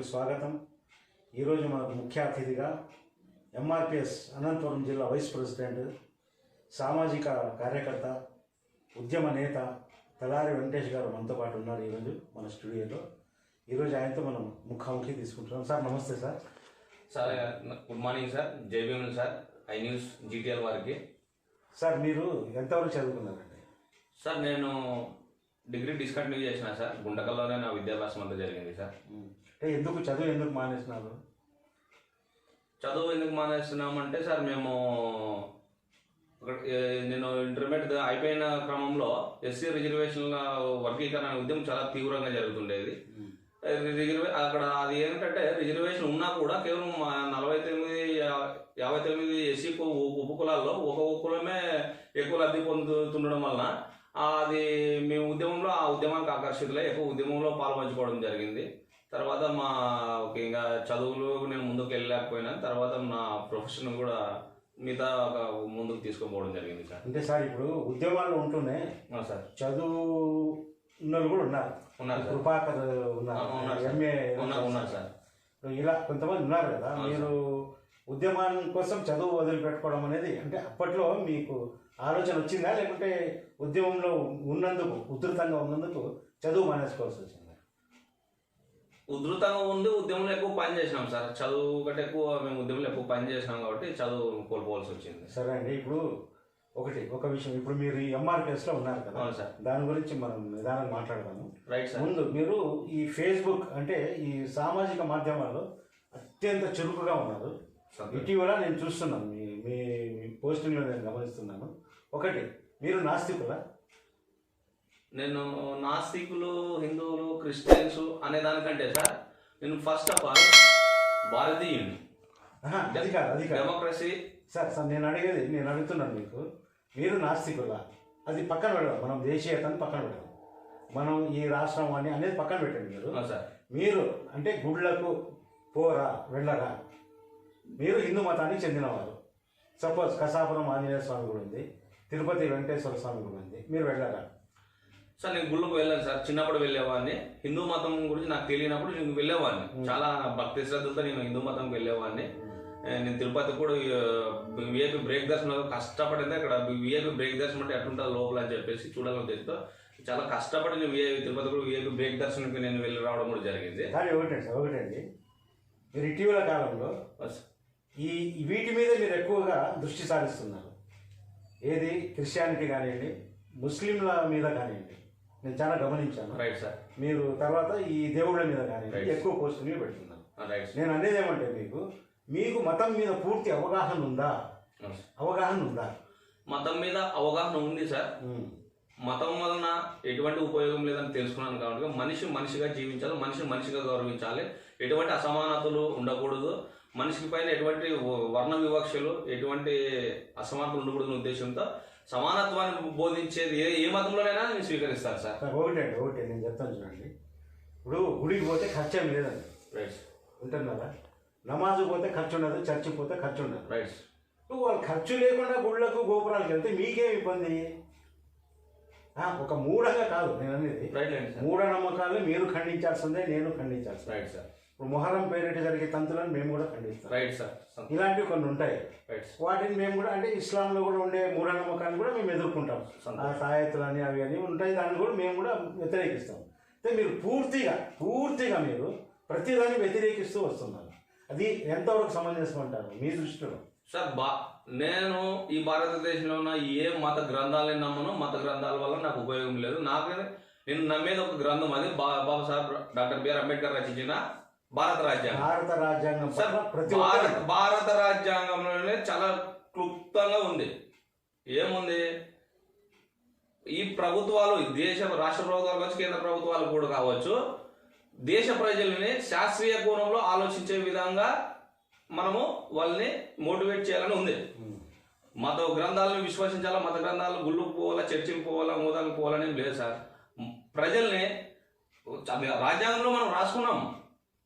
ప్రేక్షకులకు స్వాగతం. ఈరోజు మనకు ముఖ్య అతిథిగా ఎంఆర్పిఎస్ అనంతపురం జిల్లా వైస్ ప్రెసిడెంట్, సామాజిక కార్యకర్త, ఉద్యమ నేత తలారి వెంకటేష్ గారు మనతో పాటు ఉన్నారు ఈరోజు మన స్టూడియోలో. ఈరోజు ఆయనతో మనం ముఖాముఖి తీసుకుంటున్నాం. సార్ నమస్తే. Sir good morning sir. Jaibhim sir, I news GTL వారికి. సార్ మీరు ఎంతవరకు చదువుకున్నారండి? సార్ నేను డిగ్రీ డిస్కంటిన్యూ చేసిన సార్. గుంటకల్లోనే నా విద్యాభ్యాసం అంతా జరిగింది సార్. చదువు ఎందుకు మానేసినారు? చదువు ఎందుకు మానేస్తున్నామంటే సార్ నేను ఇంటర్మీడియట్ అయిపోయిన క్రమంలో ఎస్సీ రిజర్వేషన్ల వర్గీకరణ ఉద్యమం చాలా తీవ్రంగా జరుగుతుండేది. అక్కడ అది ఏంటంటే రిజర్వేషన్ ఉన్నా కూడా కేవలం 59 ఎస్సీ ఉపకులాల్లో ఒక కులమే ఎక్కువ లబ్ధి పొందుతుండడం వలన అది మేము ఆ ఉద్యమానికి ఆకర్షితులై ఎక్కువ ఉద్యమంలో పాల్పంచుకోవడం జరిగింది. తర్వాత ఇంకా చదువులు నేను ముందుకు వెళ్ళలేకపోయినా తర్వాత నా ప్రొఫెషన్ కూడా మిగతా ముందుకు తీసుకుపోవడం జరిగింది సార్. అంటే సార్ ఇప్పుడు ఉద్యమాల్లో ఉంటూనే సార్ చదువు ఉన్నోళ్ళు కూడా ఉన్నారు. కృపాకర్ ఉన్నారు సార్. ఇలా కొంతమంది ఉన్నారు కదా. మీరు ఉద్యమం కోసం చదువు వదిలిపెట్టుకోవడం అనేది అంటే అప్పట్లో మీకు ఆలోచన వచ్చిందా, లేకుంటే ఉద్యమంలో ఉన్నందుకు ఉధృతంగా ఉన్నందుకు చదువు మానేసుకోవాల్సి వచ్చిందా? ఉధృతంగా ఉంది. ఉద్యమంలో ఎక్కువ పని చేసినాం సార్. చదువు కంటే ఎక్కువ మేము ఉద్యమంలో ఎక్కువ పని చేసినాం కాబట్టి చదువు కోల్పోవాల్సి వచ్చింది. సరే అండి. ఇప్పుడు ఒక విషయం, ఇప్పుడు మీరు ఈ ఎంఆర్పిఎస్లో ఉన్నారు కదా సార్, దాని గురించి మనం నిదానంగా మాట్లాడదాము. Right sir. ముందు మీరు ఈ ఫేస్బుక్ అంటే ఈ సామాజిక మాధ్యమాల్లో అత్యంత చురుకుగా ఉన్నారు. ఇటీవల నేను చూస్తున్నాను, మీ పోస్టింగ్లో నేను గమనిస్తున్నాను. ఒకటి, మీరు నాస్తికులా? నేను నాస్తికులు, హిందువులు, క్రిస్టియన్స్ అనే దానికంటే సార్ నేను ఫస్ట్ ఆఫ్ ఆల్ భారతీయుని. అది కాదు డెమోక్రసీ. సార్ నేను అడుగుతున్నాను మీకు, మీరు నాస్తికులా? అది పక్కన పెడదాం, మనం దేశీయతను పక్కన పెడదాం, మనం ఈ రాష్ట్రం అనేది పక్కన పెట్టండి. మీరు అంటే గుళ్ళకు పోరా, వెళ్ళరా? మీరు హిందూ మతానికి చెందినవారు. సపోజ్ కసాపురం ఆంజనేయ స్వామి గుడి ఉంది, తిరుపతి వెంకటేశ్వర స్వామి గుడి ఉంది, మీరు వెళ్ళరా? సార్ నేను గుళ్ళకు వెళ్ళాను సార్. చిన్నప్పుడు వెళ్ళేవాడిని. హిందూ మతం గురించి నాకు తెలియనప్పుడు నేను వెళ్ళేవాడిని. చాలా భక్తి శ్రద్ధలతో నేను హిందూ మతంకి వెళ్ళేవాడిని. నేను తిరుపతి కూడా విఐపి బ్రేక్ దర్శనం కష్టపడింది. అక్కడ విఐపి బ్రేక్ దర్శనం అంటే ఎట్లుంటుంది లోపల అని చెప్పేసి చూడాలని తెలుస్తూ చాలా కష్టపడి నేను తిరుపతి కూడా విఐపి బ్రేక్ దర్శనంకి నేను వెళ్ళి రావడం కూడా జరిగింది. కానీ ఒకటండి, మీరు ఇటీవల కాలంలో ఈ వీటి మీద మీరు ఎక్కువగా దృష్టి సారిస్తున్నారు. ఏది క్రిస్టియానిటీ కానివ్వండి, ముస్లింల మీద కానివ్వండి, నేను చాలా గమనించాను. Right sir. మీరు తర్వాత ఈ దేవుళ్ళ మీద కానివ్వండి ఎక్కువ పోస్టులు పెడుతున్నారు. నేను అనేది ఏమంటే మీకు మతం మీద పూర్తి అవగాహన ఉందా? మతం మీద అవగాహన ఉంది సార్. మతం వలన ఎటువంటి ఉపయోగం లేదని తెలుసుకున్నాను కాబట్టి మనిషి మనిషిగా జీవించాలి, మనిషిని మనిషిగా గౌరవించాలి, ఎటువంటి అసమానతలు ఉండకూడదు, మనిషికి పైన ఎటువంటి వర్ణ వివక్షలు, ఎటువంటి అసమానతలు ఉండకూడదు ఉద్దేశంతో సమానత్వాన్ని బోధించేది ఏ మతంలోనైనా నేను స్వీకరిస్తాను సార్. ఒకటి నేను చెప్తాను చూడండి. ఇప్పుడు గుడికి పోతే ఖర్చు ఏమి లేదండి, రైట్ ఉంటున్నారా? నమాజు పోతే ఖర్చు ఉండదు, చర్చికి పోతే ఖర్చు ఉండదు, రైట్. వాళ్ళు ఖర్చు లేకుండా గుళ్ళకు గోపురాలకు వెళ్తే మీకేం ఇబ్బంది? ఒక మూఢంగా కాదు నేను అనేది, మూఢనమ్మకాలు మీరు ఖండించాల్సిందే, నేను ఖండించాల్సిందే. Right sir. ఇప్పుడు మొహరం పేరిట జరిగే తంతులను మేము కూడా ఖండిస్తాం. Right sir. ఇలాంటివి కొన్ని ఉంటాయి, వాటిని మేము కూడా అంటే ఇస్లాంలో కూడా ఉండే మూఢనమ్మకాన్ని కూడా మేము ఎదుర్కొంటాం. ఆ తాయెత్తులు అని అవి అని ఉంటాయి, దాన్ని కూడా మేము కూడా వ్యతిరేకిస్తాం. అయితే మీరు పూర్తిగా మీరు ప్రతిదాన్ని వ్యతిరేకిస్తూ వస్తున్నారు. అది ఎంతవరకు సమంజసం అంటారు మీ దృష్టిలో? సార్ నేను ఈ భారతదేశంలో ఉన్న ఏ మత గ్రంథాలని నమ్మను. మత గ్రంథాల వల్ల నాకు ఉపయోగం లేదు. నేను నమ్మేది ఒక గ్రంథం, అది బాబాసాహెబ్ డాక్టర్ బిఆర్ అంబేద్కర్ రచించిన భారత రాజ్యాంగం. భారత రాజ్యాంగంలోనే చాలా క్లుప్తంగా ఉంది. ఏముంది? ఈ ప్రభుత్వాలు, రాష్ట్ర ప్రభుత్వాలు కావచ్చు, కేంద్ర ప్రభుత్వాలు కూడా కావచ్చు, దేశ ప్రజల్ని శాస్త్రీయ కోణంలో ఆలోచించే విధంగా మనము వాళ్ళని మోటివేట్ చేయాలని ఉంది. మత గ్రంథాలను విశ్వసించాలా, మత గ్రంథాలు గుళ్ళకు పోవాలా, చర్చికి పోవాలా, మూదాలకు పోవాలని లేదు సార్. ప్రజల్ని రాజ్యాంగంలో మనం రాసుకున్నాం,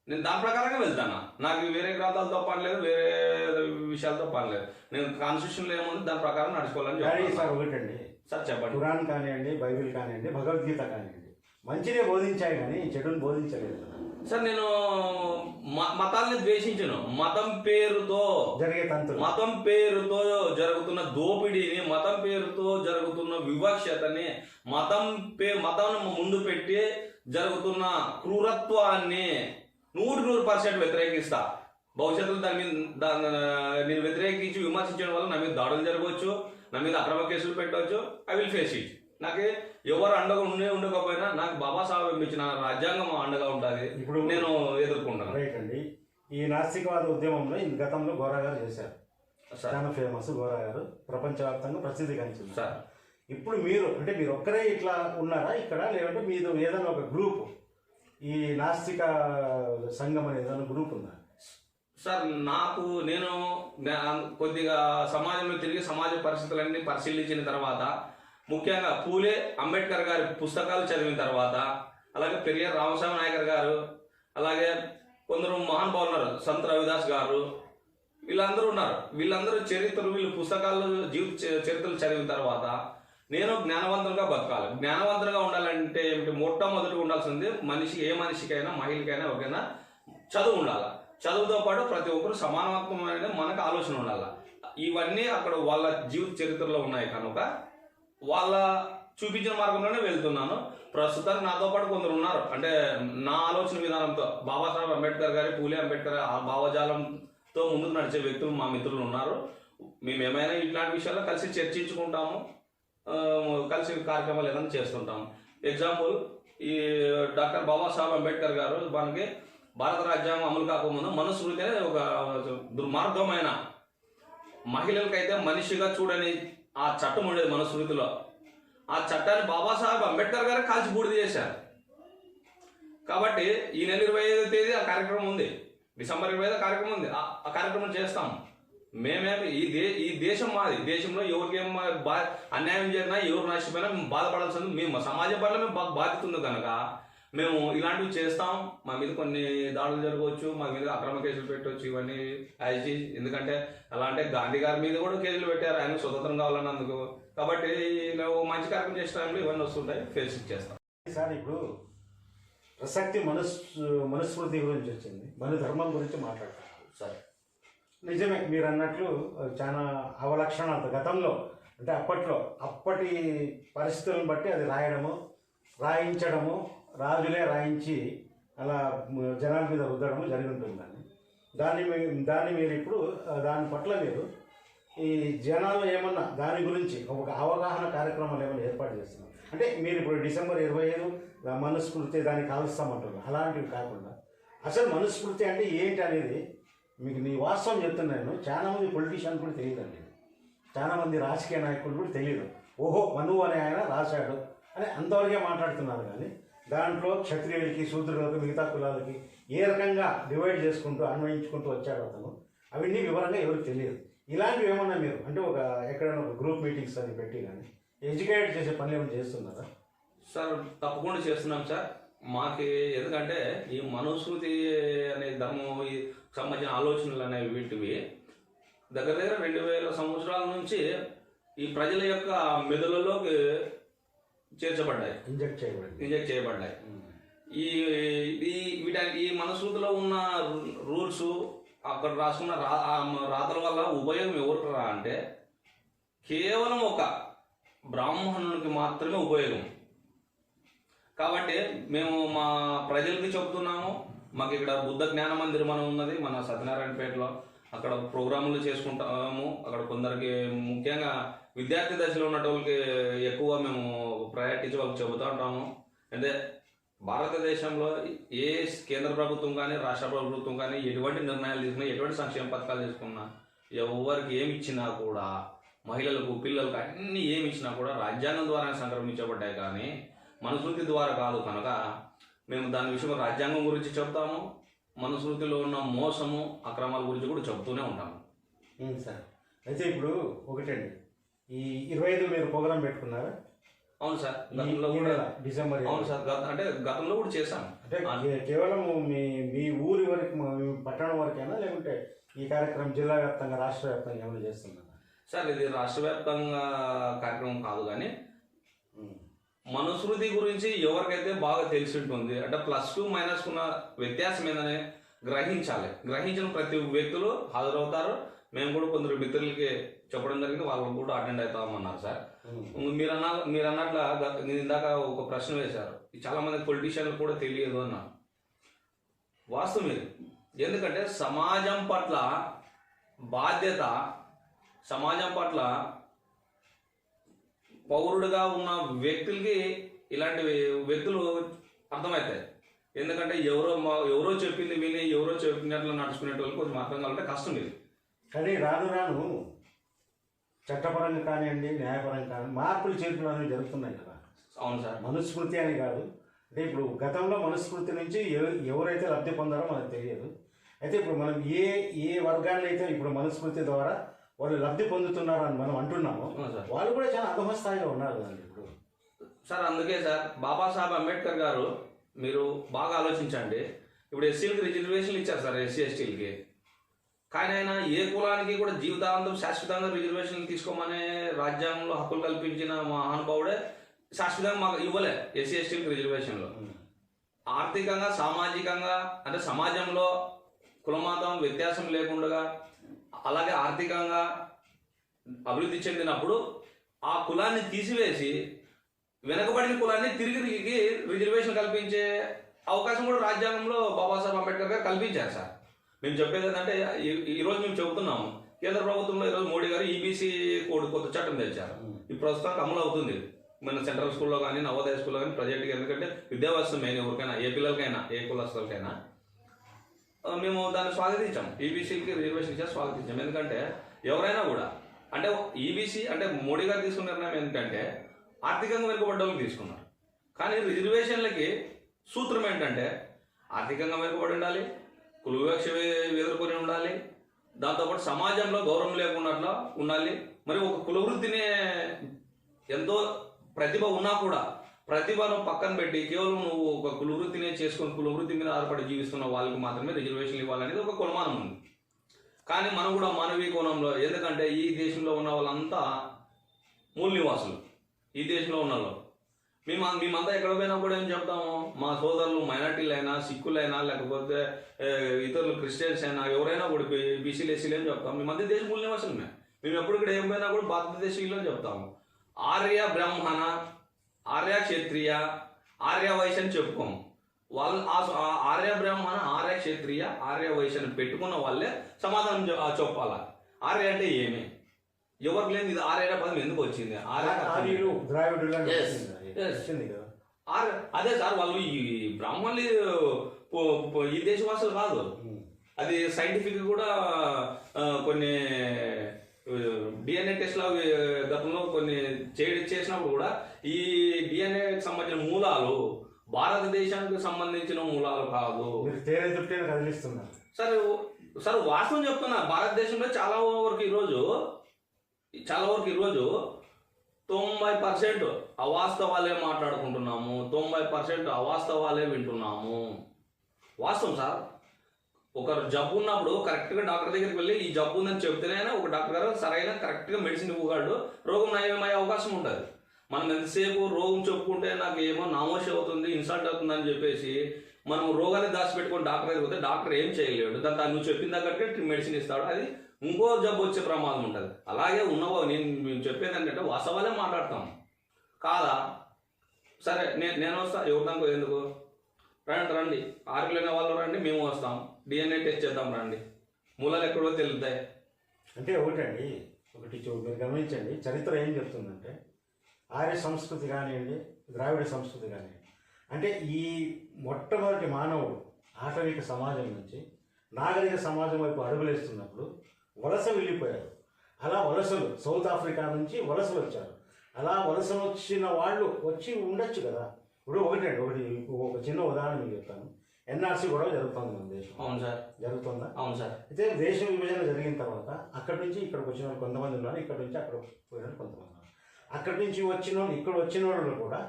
నేను దాని ప్రకారంగా వెళ్తాను. నాకు వేరే గ్రంథాలతో పని లేదు, వేరే విషయాలతో పని లేదు. నేను కాన్స్టిట్యూషన్లో ఏముంది దాని ప్రకారం నడుచుకోవాలని సార్. ఒకటండి సార్, చెప్పండి. ఖురాన్ కానివ్వండి, బైబిల్ కానివ్వండి, భగవద్గీత కానివ్వండి మంచినే బోధించాయి కానీ చెడుని బోధించలేదు. సార్ నేను మతాల్ని ద్వేషించను. మతం పేరుతో జరుగుతున్న దోపిడీని, మతం పేరుతో జరుగుతున్న వివక్షతని, మతం ముందు పెట్టి జరుగుతున్న క్రూరత్వాన్ని 100% వ్యతిరేకిస్తా. భవిష్యత్తులో నేను వ్యతిరేకించి విమర్శించడం వల్ల నా మీద దాడులు జరగవచ్చు, నా మీద అక్రమ కేసులు పెట్టవచ్చు. I will face it. నాకు ఎవరు అండగా ఉండకపోయినా నాకు బాబాసాహెబ్ ఇచ్చిన రాజ్యాంగం అండగా ఉంటుంది. ఇప్పుడు నేను ఎదుర్కొంటాను. రైట్ అండి. ఈ నాస్తికవాద ఉద్యమంలో గతంలో గోరా గారు చేశారు, చాలా ఫేమస్. గోరా గారు ప్రపంచవ్యాప్తంగా ప్రసిద్ధిగాంచింది సార్. ఇప్పుడు మీరు అంటే మీరు ఒక్కరే ఇట్లా ఉన్నారా ఇక్కడ, లేదంటే మీరు ఏదైనా ఒక గ్రూప్, ఈ నాస్తిక సంఘం అనేది ఏదైనా గ్రూప్ ఉందా సార్? నేను కొద్దిగా సమాజంలో తిరిగి సమాజ పరిస్థితులన్నీ పరిశీలించిన తర్వాత, ముఖ్యంగా పూలే అంబేద్కర్ గారి పుస్తకాలు చదివిన తర్వాత, అలాగే పెరియార్ రామస్వామి నాయకర్ గారు, అలాగే కొందరు మహానుభావులు ఉన్నారు, సంత రవిదాస్ గారు, వీళ్ళందరూ ఉన్నారు. వీళ్ళందరూ వీళ్ళ పుస్తకాలు జీవిత చరిత్రలు చదివిన తర్వాత నేను జ్ఞానవంతులుగా బతకాలి. జ్ఞానవంతులుగా ఉండాలంటే ఏమిటి? మొట్టమొదటిగా ఉండాల్సింది ఏ మనిషికైనా మహిళకైనా ఎవరికైనా చదువు ఉండాలి. చదువుతో పాటు ప్రతి ఒక్కరు సమానత్వమైన మనకు ఆలోచన ఉండాలి. ఇవన్నీ అక్కడ వాళ్ళ జీవిత చరిత్రలో ఉన్నాయి కనుక వాళ్ళ చూపించిన మార్గంలోనే వెళ్తున్నాను. ప్రస్తుతానికి నాతో పాటు కొందరు ఉన్నారు, అంటే నా ఆలోచన విధానంతో బాబాసాహెబ్ అంబేద్కర్ గారి, పూలే అంబేద్కర్ ఆ భావజాలంతో ముందుకు నడిచే వ్యక్తులు మా మిత్రులు ఉన్నారు. మేము ఏమైనా ఇట్లాంటి విషయాల్లో కలిసి చర్చించుకుంటాము, కలిసి కార్యక్రమాలు ఏదైనా చేస్తుంటాము. ఎగ్జాంపుల్, ఈ డాక్టర్ బాబాసాహెబ్ అంబేద్కర్ గారు మనకి భారత రాజ్యాంగం అమలు కాకముందు మనుస్మృతి అనేది ఒక దుర్మార్గమైన, మహిళలకైతే మనిషిగా చూడని ఆ చట్టం ఉండేది మనుస్మృతిలో. ఆ చట్టాన్ని బాబాసాహెబ్ అంబేద్కర్ గారు కాల్చి బూడిద చేశారు. కాబట్టి ఈ నెల 25వ తేదీ ఆ కార్యక్రమం ఉంది, డిసెంబర్ 25 కార్యక్రమం ఉంది. ఆ కార్యక్రమం చేస్తాం. మేమేమి ఈ దేశం మాది. దేశంలో ఎవరికేం అన్యాయం జరిగినా, ఎవరు నష్టపోయినా మేము బాధపడాల్సింది మేము సమాజం పట్ల మేము బాధ్యత ఉంది కనుక మేము ఇలాంటివి చేస్తాం. మా మీద కొన్ని దాడులు జరగవచ్చు, మా మీద అక్రమ కేసులు పెట్టవచ్చు, ఇవన్నీ యాజ్. ఎందుకంటే అలా అంటే గాంధీ గారి మీద కూడా కేసులు పెట్టారు, ఆయన స్వతంత్రం కావాలన్నందుకు. కాబట్టి మంచి కార్యక్రమం చేసే టైంలో ఇవన్నీ వస్తుంటాయి, ఫేస్ చేస్తాం. సార్ ఇప్పుడు ప్రసక్తి మనుస్మృతి గురించి వచ్చింది, మన ధర్మం గురించి మాట్లాడతారు సార్. నిజమే మీరు అన్నట్లు చాలా అవలక్షణాలు గతంలో, అంటే అప్పటి పరిస్థితులను బట్టి అది రాయించడము, రాజులే రాయించి అలా జనాల మీద రుద్దడము జరిగి ఉంటుందని. దాన్ని మీరు ఇప్పుడు దాని పట్ల మీరు ఈ జనాలు ఏమన్నా దాని గురించి ఒక అవగాహన కార్యక్రమాలు ఏమైనా ఏర్పాటు చేస్తున్నారు అంటే? మీరు ఇప్పుడు డిసెంబర్ 25 మనుస్మృతి దాన్ని కాలుస్తామంటున్నారు, అలాంటివి కాకుండా అసలు మనుస్మృతి అంటే ఏంటి అనేది మీకు నీ వాస్తవం చెప్తున్నాను. చాలామంది పొలిటీషియన్ కూడా తెలియదండి, చాలామంది రాజకీయ నాయకులు కూడా తెలియదు. ఓహో మనువు అనే ఆయన రాశాడు అని అంతవరకే మాట్లాడుతున్నారు. కానీ దాంట్లో క్షత్రియులకి, శూద్రులకు, మిగతా కులాలకి ఏ రకంగా డివైడ్ చేసుకుంటూ అన్వయించుకుంటూ వచ్చాడు అతను, అవన్నీ వివరంగా ఎవరికి తెలియదు. ఇలాంటివి ఏమన్నా మీరు అంటే ఎక్కడైనా ఒక గ్రూప్ మీటింగ్స్ అని పెట్టి కానీ ఎడ్యుకేట్ చేసే పనులు ఏమైనా చేస్తున్నారా సార్? తప్పకుండా చేస్తున్నాం సార్. మాకు ఎందుకంటే ఈ మనుస్మృతి అనే ధర్మం సంబంధించిన ఆలోచనలు అనేవి వీటివి దగ్గర 2000 సంవత్సరాల నుంచి ఈ ప్రజల యొక్క మెదడులోకి చేర్చబడ్డాయి, ఇంజెక్ట్ చేయబడ్డాయి. ఈ మనుస్మృతిలో ఉన్న రూల్స్, అక్కడ రాసుకున్న రాతల వల్ల ఉపయోగం ఎవరికి అంటే కేవలం ఒక బ్రాహ్మణునికి మాత్రమే ఉపయోగం. కాబట్టి మేము మా ప్రజలకి చెప్తున్నాము. మాకు ఇక్కడ బుద్ధ జ్ఞాన మందిరం అని ఉన్నది మన సత్యనారాయణపేటలో, అక్కడ ప్రోగ్రాములు చేసుకుంటాము. అక్కడ కొందరికి ముఖ్యంగా విద్యార్థి దశలో ఉన్న వాళ్ళకి ఎక్కువ మేము ప్రయారిటీ ఇచ్చి వాళ్ళకి చెబుతూ ఉంటాము. అంటే భారతదేశంలో ఏ కేంద్ర ప్రభుత్వం కానీ రాష్ట్ర ప్రభుత్వం కానీ ఎటువంటి నిర్ణయాలు తీసుకున్నా, ఎటువంటి సంక్షేమ పథకాలు తీసుకున్నా, ఎవరికి ఏమి ఇచ్చినా కూడా, మహిళలకు, పిల్లలకు అన్ని ఏమి ఇచ్చినా కూడా రాజ్యాంగం ద్వారా సంక్రమించబడ్డాయి కానీ మనుస్మృతి ద్వారా కాదు. కనుక మేము దాని విషయంలో రాజ్యాంగం గురించి చెప్తాము, మనుస్మృతిలో ఉన్న మోసము, అక్రమాల గురించి కూడా చెప్తూనే ఉంటాము. సార్ అయితే ఇప్పుడు ఒకటండి, ఈ 25 మీరు ప్రోగ్రాం పెట్టుకున్నారా? అవును సార్, గతంలో కూడా డిసెంబర్. అవును సార్, అంటే గతంలో కూడా చేశాం. అంటే కేవలం మీ ఊరి వరకు, మీ పట్టణం వరకేనా, లేకుంటే ఈ కార్యక్రమం జిల్లా వ్యాప్తంగా, రాష్ట్ర వ్యాప్తంగా ఏమైనా చేస్తున్నారా? సార్ ఇది రాష్ట్ర వ్యాప్తంగా కార్యక్రమం కాదు, కానీ మనుస్మృతి గురించి ఎవరికైతే బాగా తెలిసి ఉంటుంది అంటే +2 - ఉన్న వ్యత్యాసం ఏందని గ్రహించాలి. గ్రహించిన ప్రతి వ్యక్తులు హాజరవుతారు. మేము కూడా కొందరు మిత్రులకి చెప్పడం జరిగింది, వాళ్ళు కూడా అటెండ్ అవుతామన్నారు సార్. మీరు అన్నట్ల నేను ఇందాక ఒక ప్రశ్న వేశారు, చాలా మంది పొలిటీషియన్లు కూడా తెలియదు అన్నారు. వాస్తవం ఇది. ఎందుకంటే సమాజం పట్ల బాధ్యత, సమాజం పట్ల పౌరుడుగా ఉన్న వ్యక్తులకి ఇలాంటి వ్యక్తులు అర్థమవుతాయి. ఎందుకంటే ఎవరో చెప్పింది విని ఎవరో చెప్పినట్లు నడుచుకునే వాళ్ళు కొంచెం అర్థం కావాలంటే కష్టం ఇది. కానీ రాను రాను చట్టపరంగా కానివ్వండి, న్యాయపరంగా కానీ మార్పులు చేర్పులు అనేవి జరుగుతున్నాయి కదా. అవును సార్. మనుస్మృతి అని కాదు, అంటే ఇప్పుడు గతంలో మనుస్మృతి నుంచి ఎవరైతే లబ్ధి పొందారో మనకు తెలియదు. అయితే ఇప్పుడు మనం ఏ వర్గాన్ని అయితే ఇప్పుడు మనుస్మృతి ద్వారా వాళ్ళు లబ్ధి పొందుతున్నారు అని మనం అంటున్నాము, వాళ్ళు కూడా చాలా అధమ స్థాయిలో ఉన్నారు కదండి ఇప్పుడు. సార్ అందుకే సార్ బాబాసాహెబ్ అంబేద్కర్ గారు, మీరు బాగా ఆలోచించండి, ఇప్పుడు ఎస్సీలకి రిజర్వేషన్లు ఇచ్చారు సార్, ఎస్సీ ఎస్టీలకి. కానీ ఆయన ఏ కులానికి కూడా జీవితాంతం శాశ్వతంగా రిజర్వేషన్లు తీసుకోమనే రాజ్యాంగంలో హక్కులు కల్పించిన మహానుభావుడే శాశ్వతంగా మాకు ఇవ్వలే ఎస్సీ ఎస్టీలకు రిజర్వేషన్లు. ఆర్థికంగా, సామాజికంగా అంటే సమాజంలో కులమతం వ్యత్యాసం లేకుండా అలాగే ఆర్థికంగా అభివృద్ధి చెందినప్పుడు ఆ కులాన్ని తీసివేసి వెనకబడిన కులాన్ని తిరిగి రిజర్వేషన్ కల్పించే అవకాశం కూడా రాజ్యాంగంలో బాబాసాహెబ్ అంబేద్కర్ గారు కల్పించారు సార్. మేము చెప్పేది ఏంటంటే ఈరోజు మేము చెబుతున్నాము, కేంద్ర ప్రభుత్వంలో ఈరోజు మోడీ గారు ఈబీసీ కోడ్ కొత్త చట్టం తెచ్చారు. ఈ ప్రస్తుతానికి అమలు అవుతుంది మన సెంట్రల్ స్కూల్లో కానీ, నవోదయ స్కూల్లో కానీ ప్రజెంట్గా. ఎందుకంటే విద్యావ్యవస్థ మెయిన్ ఎవరికైనా, ఏ పిల్లలకైనా, ఏ కులస్తులకైనా మేము దాన్ని స్వాగతించాం. ఈబీసీకి రిజర్వేషన్ ఇచ్చా స్వాగతించాం. ఎందుకంటే ఎవరైనా కూడా అంటే ఈబీసీ అంటే మోడీ గారు తీసుకున్న నిర్ణయం ఏంటంటే ఆర్థికంగా వెనుకబడ్డ వాళ్ళకి తీసుకున్నారు. కానీ రిజర్వేషన్లకి సూత్రం ఏంటంటే ఆర్థికంగా వెనుకబడి ఉండాలి, కుల వివక్ష ఎదుర్కొని ఉండాలి, దాంతోపాటు సమాజంలో గౌరవం లేకుండా ఉండాలి. మరి ఒక కులవృత్తిని ఎంతో ప్రతిభ ఉన్నా కూడా ప్రతిభను పక్కన పెట్టి కేవలం నువ్వు ఒక కులవృత్తిని చేసుకొని కులవృత్తి మీద ఆధారపడి జీవిస్తున్న వాళ్ళకి మాత్రమే రిజర్వేషన్లు ఇవ్వాలనేది ఒక కులమానం ఉంది. కానీ మనం కూడా మానవీయ కోణంలో, ఎందుకంటే ఈ దేశంలో ఉన్న వాళ్ళంతా మూల నివాసులు, ఈ దేశంలో ఉన్న వాళ్ళు. మేమంతా ఎక్కడ పోయినా కూడా ఏం చెప్తాము, మా సోదరులు మైనార్టీలైనా, సిక్కులైనా, లేకపోతే ఇతరులు క్రిస్టియన్స్ అయినా, ఎవరైనా కూడా బీసీలు ఎస్సీలు అని చెప్తాము. మేమంతా దేశ మూల నివాసులమే. మేము ఎప్పుడు ఇక్కడ ఏం పోయినా కూడా భారతదేశీయులు అని చెప్తాము. ఆర్య బ్రాహ్మణ, ఆర్య క్షత్రియ, ఆర్య వైశ్య అని చెప్పుకోము. వాళ్ళు ఆర్య బ్రాహ్మణ, ఆర్య క్షత్రియ, ఆర్య వైశ్య అని పెట్టుకున్న వాళ్ళే సమాధానం చెప్పాలా. ఆర్య అంటే ఏమి, ఎవరికి లేని ఇది ఆర్య పదం ఎందుకు వచ్చింది? అదే సార్, వాళ్ళు ఈ బ్రాహ్మణులు ఈ దేశవాసులు కాదు. అది సైంటిఫిక్ కూడా కొన్ని డిఎన్ఏ టెస్ట్లో గతంలో కొన్ని చేసినప్పుడు కూడా ఈ డిఎన్ఏకి సంబంధించిన మూలాలు భారతదేశానికి సంబంధించిన మూలాలు కాదు. సార్ వాస్తవం చెప్తున్నా, భారతదేశంలో చాలా వరకు ఈరోజు 90% అవాస్తవాలే మాట్లాడుకుంటున్నాము, 90% అవాస్తవాలే వింటున్నాము. వాస్తవం సార్. ఒకరు జబ్బు ఉన్నప్పుడు కరెక్ట్గా డాక్టర్ దగ్గరికి వెళ్ళి ఈ జబ్బు ఉందని చెప్తేనే ఒక డాక్టర్ గారు సరైన కరెక్ట్గా మెడిసిన్ ఇవ్వగలడు, రోగం నయమయ్యే అవకాశం ఉంటుంది. మనం ఎంతసేపు రోగం చెప్పుకుంటే నాకు ఏమో నామోషి అవుతుంది, ఇన్సల్ట్ అవుతుందని చెప్పేసి మనం రోగాన్ని దాచిపెట్టుకొని డాక్టర్ దగ్గరికి పోతే డాక్టర్ ఏం చేయలేడు. దాన్ని నువ్వు చెప్పిన దగ్గరికి మెడిసిన్ ఇస్తాడు, అది ఇంకో జబ్బు వచ్చే ప్రమాదం ఉంటుంది. అలాగే ఉన్నవో మేము చెప్పేది ఏంటంటే వాస్తవాలే మాట్లాడతాం కాదా. సరే నేను వస్తా, ఎవరిదాకో ఎందుకు, రండి, ఆర్మీలోనే వాళ్ళు రండి, మేము వస్తాం, డిఎన్ఏ టెస్ట్ చేద్దాం రండి, మూలాలు ఎక్కడో తెలుస్తాయి. అంటే ఒకటి మీరు గమనించండి, చరిత్ర ఏం చెప్తుందంటే ఆర్య సంస్కృతి కానివ్వండి, ద్రావిడ సంస్కృతి కానివ్వండి, అంటే ఈ మొట్టమొదటి మానవుడు ఆటవిక సమాజం నుంచి నాగరిక సమాజం వైపు అడుగులేస్తున్నప్పుడు వలస వెళ్ళిపోయారు. అలా వలసలు సౌత్ ఆఫ్రికా నుంచి వలసలు వచ్చారు. అలా వలస వచ్చిన వాళ్ళు వచ్చి ఉండొచ్చు కదా. ఇప్పుడు ఒక చిన్న ఉదాహరణ మీకు చెప్తాను. ఎన్ఆర్సీ గొడవ జరుగుతుంది మన దేశం. అవును సార్. జరుగుతుందా? అవును సార్. అయితే దేశ విభజన జరిగిన తర్వాత అక్కడి నుంచి ఇక్కడికి వచ్చిన వాళ్ళు కొంతమంది ఉన్నారు, ఇక్కడ నుంచి అక్కడ పోయిన కొంతమంది ఉన్నారు. అక్కడి నుంచి ఇక్కడ వచ్చిన వాళ్ళు కూడా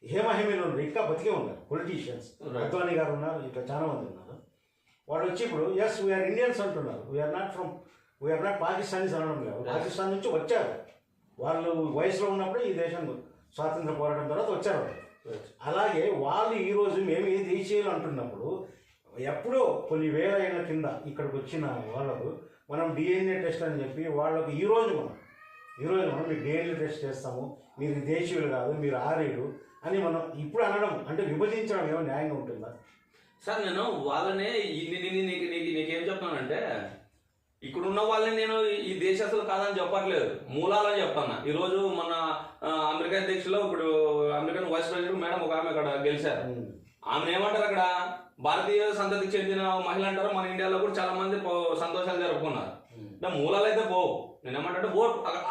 హేమహేమీలు ఉన్నారు, ఇంకా బతికే ఉన్నారు. పొలిటీషియన్స్ అద్వానీ గారు ఉన్నారు, ఇంకా చాలా మంది ఉన్నారు. వాళ్ళు వచ్చి ఇప్పుడు ఎస్ వీఆర్ ఇండియన్స్ అంటున్నారు. వీఆర్ నాట్ పాకిస్తానీస్ అనడం లేదు. పాకిస్తాన్ నుంచి వచ్చారు. వాళ్ళు వయసులో ఉన్నప్పుడు ఈ దేశం స్వాతంత్ర పోరాటం తర్వాత వచ్చారు వాళ్ళు. అలాగే వాళ్ళు ఈరోజు మేము ఏ దేశీయులు అంటున్నప్పుడు ఎప్పుడో కొన్ని వేల ఏళ్ళ కింద ఇక్కడికి వచ్చిన వాళ్ళకు మనం డిఎన్ఏ టెస్ట్ అని చెప్పి వాళ్ళకు ఈరోజు మనం మీకు డిఎన్ఏ టెస్ట్ చేస్తాము, మీరు దేశీయులు కాదు, మీరు ఆర్యులు అని మనం ఇప్పుడు అనడం అంటే విభజించడం ఏమో న్యాయంగా ఉంటుందా? సార్ నేను వాళ్ళనే నీకేం చెప్తానంటే ఇక్కడున్న వాళ్ళని నేను ఈ దేశస్తులు కాదని చెప్పట్లేదు, మూలాలని చెప్తాను. ఈరోజు మన అమెరికా అధ్యక్షులు ఇప్పుడు అమెరికన్ వైస్ ప్రెసిడెంట్ మేడం ఒక ఆమె అక్కడ గెలిచారు. ఆమెను ఏమంటారు అక్కడ భారతీయ సంతతికి చెందిన మహిళ అంటారు. మన ఇండియాలో కూడా చాలా మంది సంతోషాలు జరుపుకున్నారు. అంటే మూలాలు అయితే పోవు. నేను ఏమంటే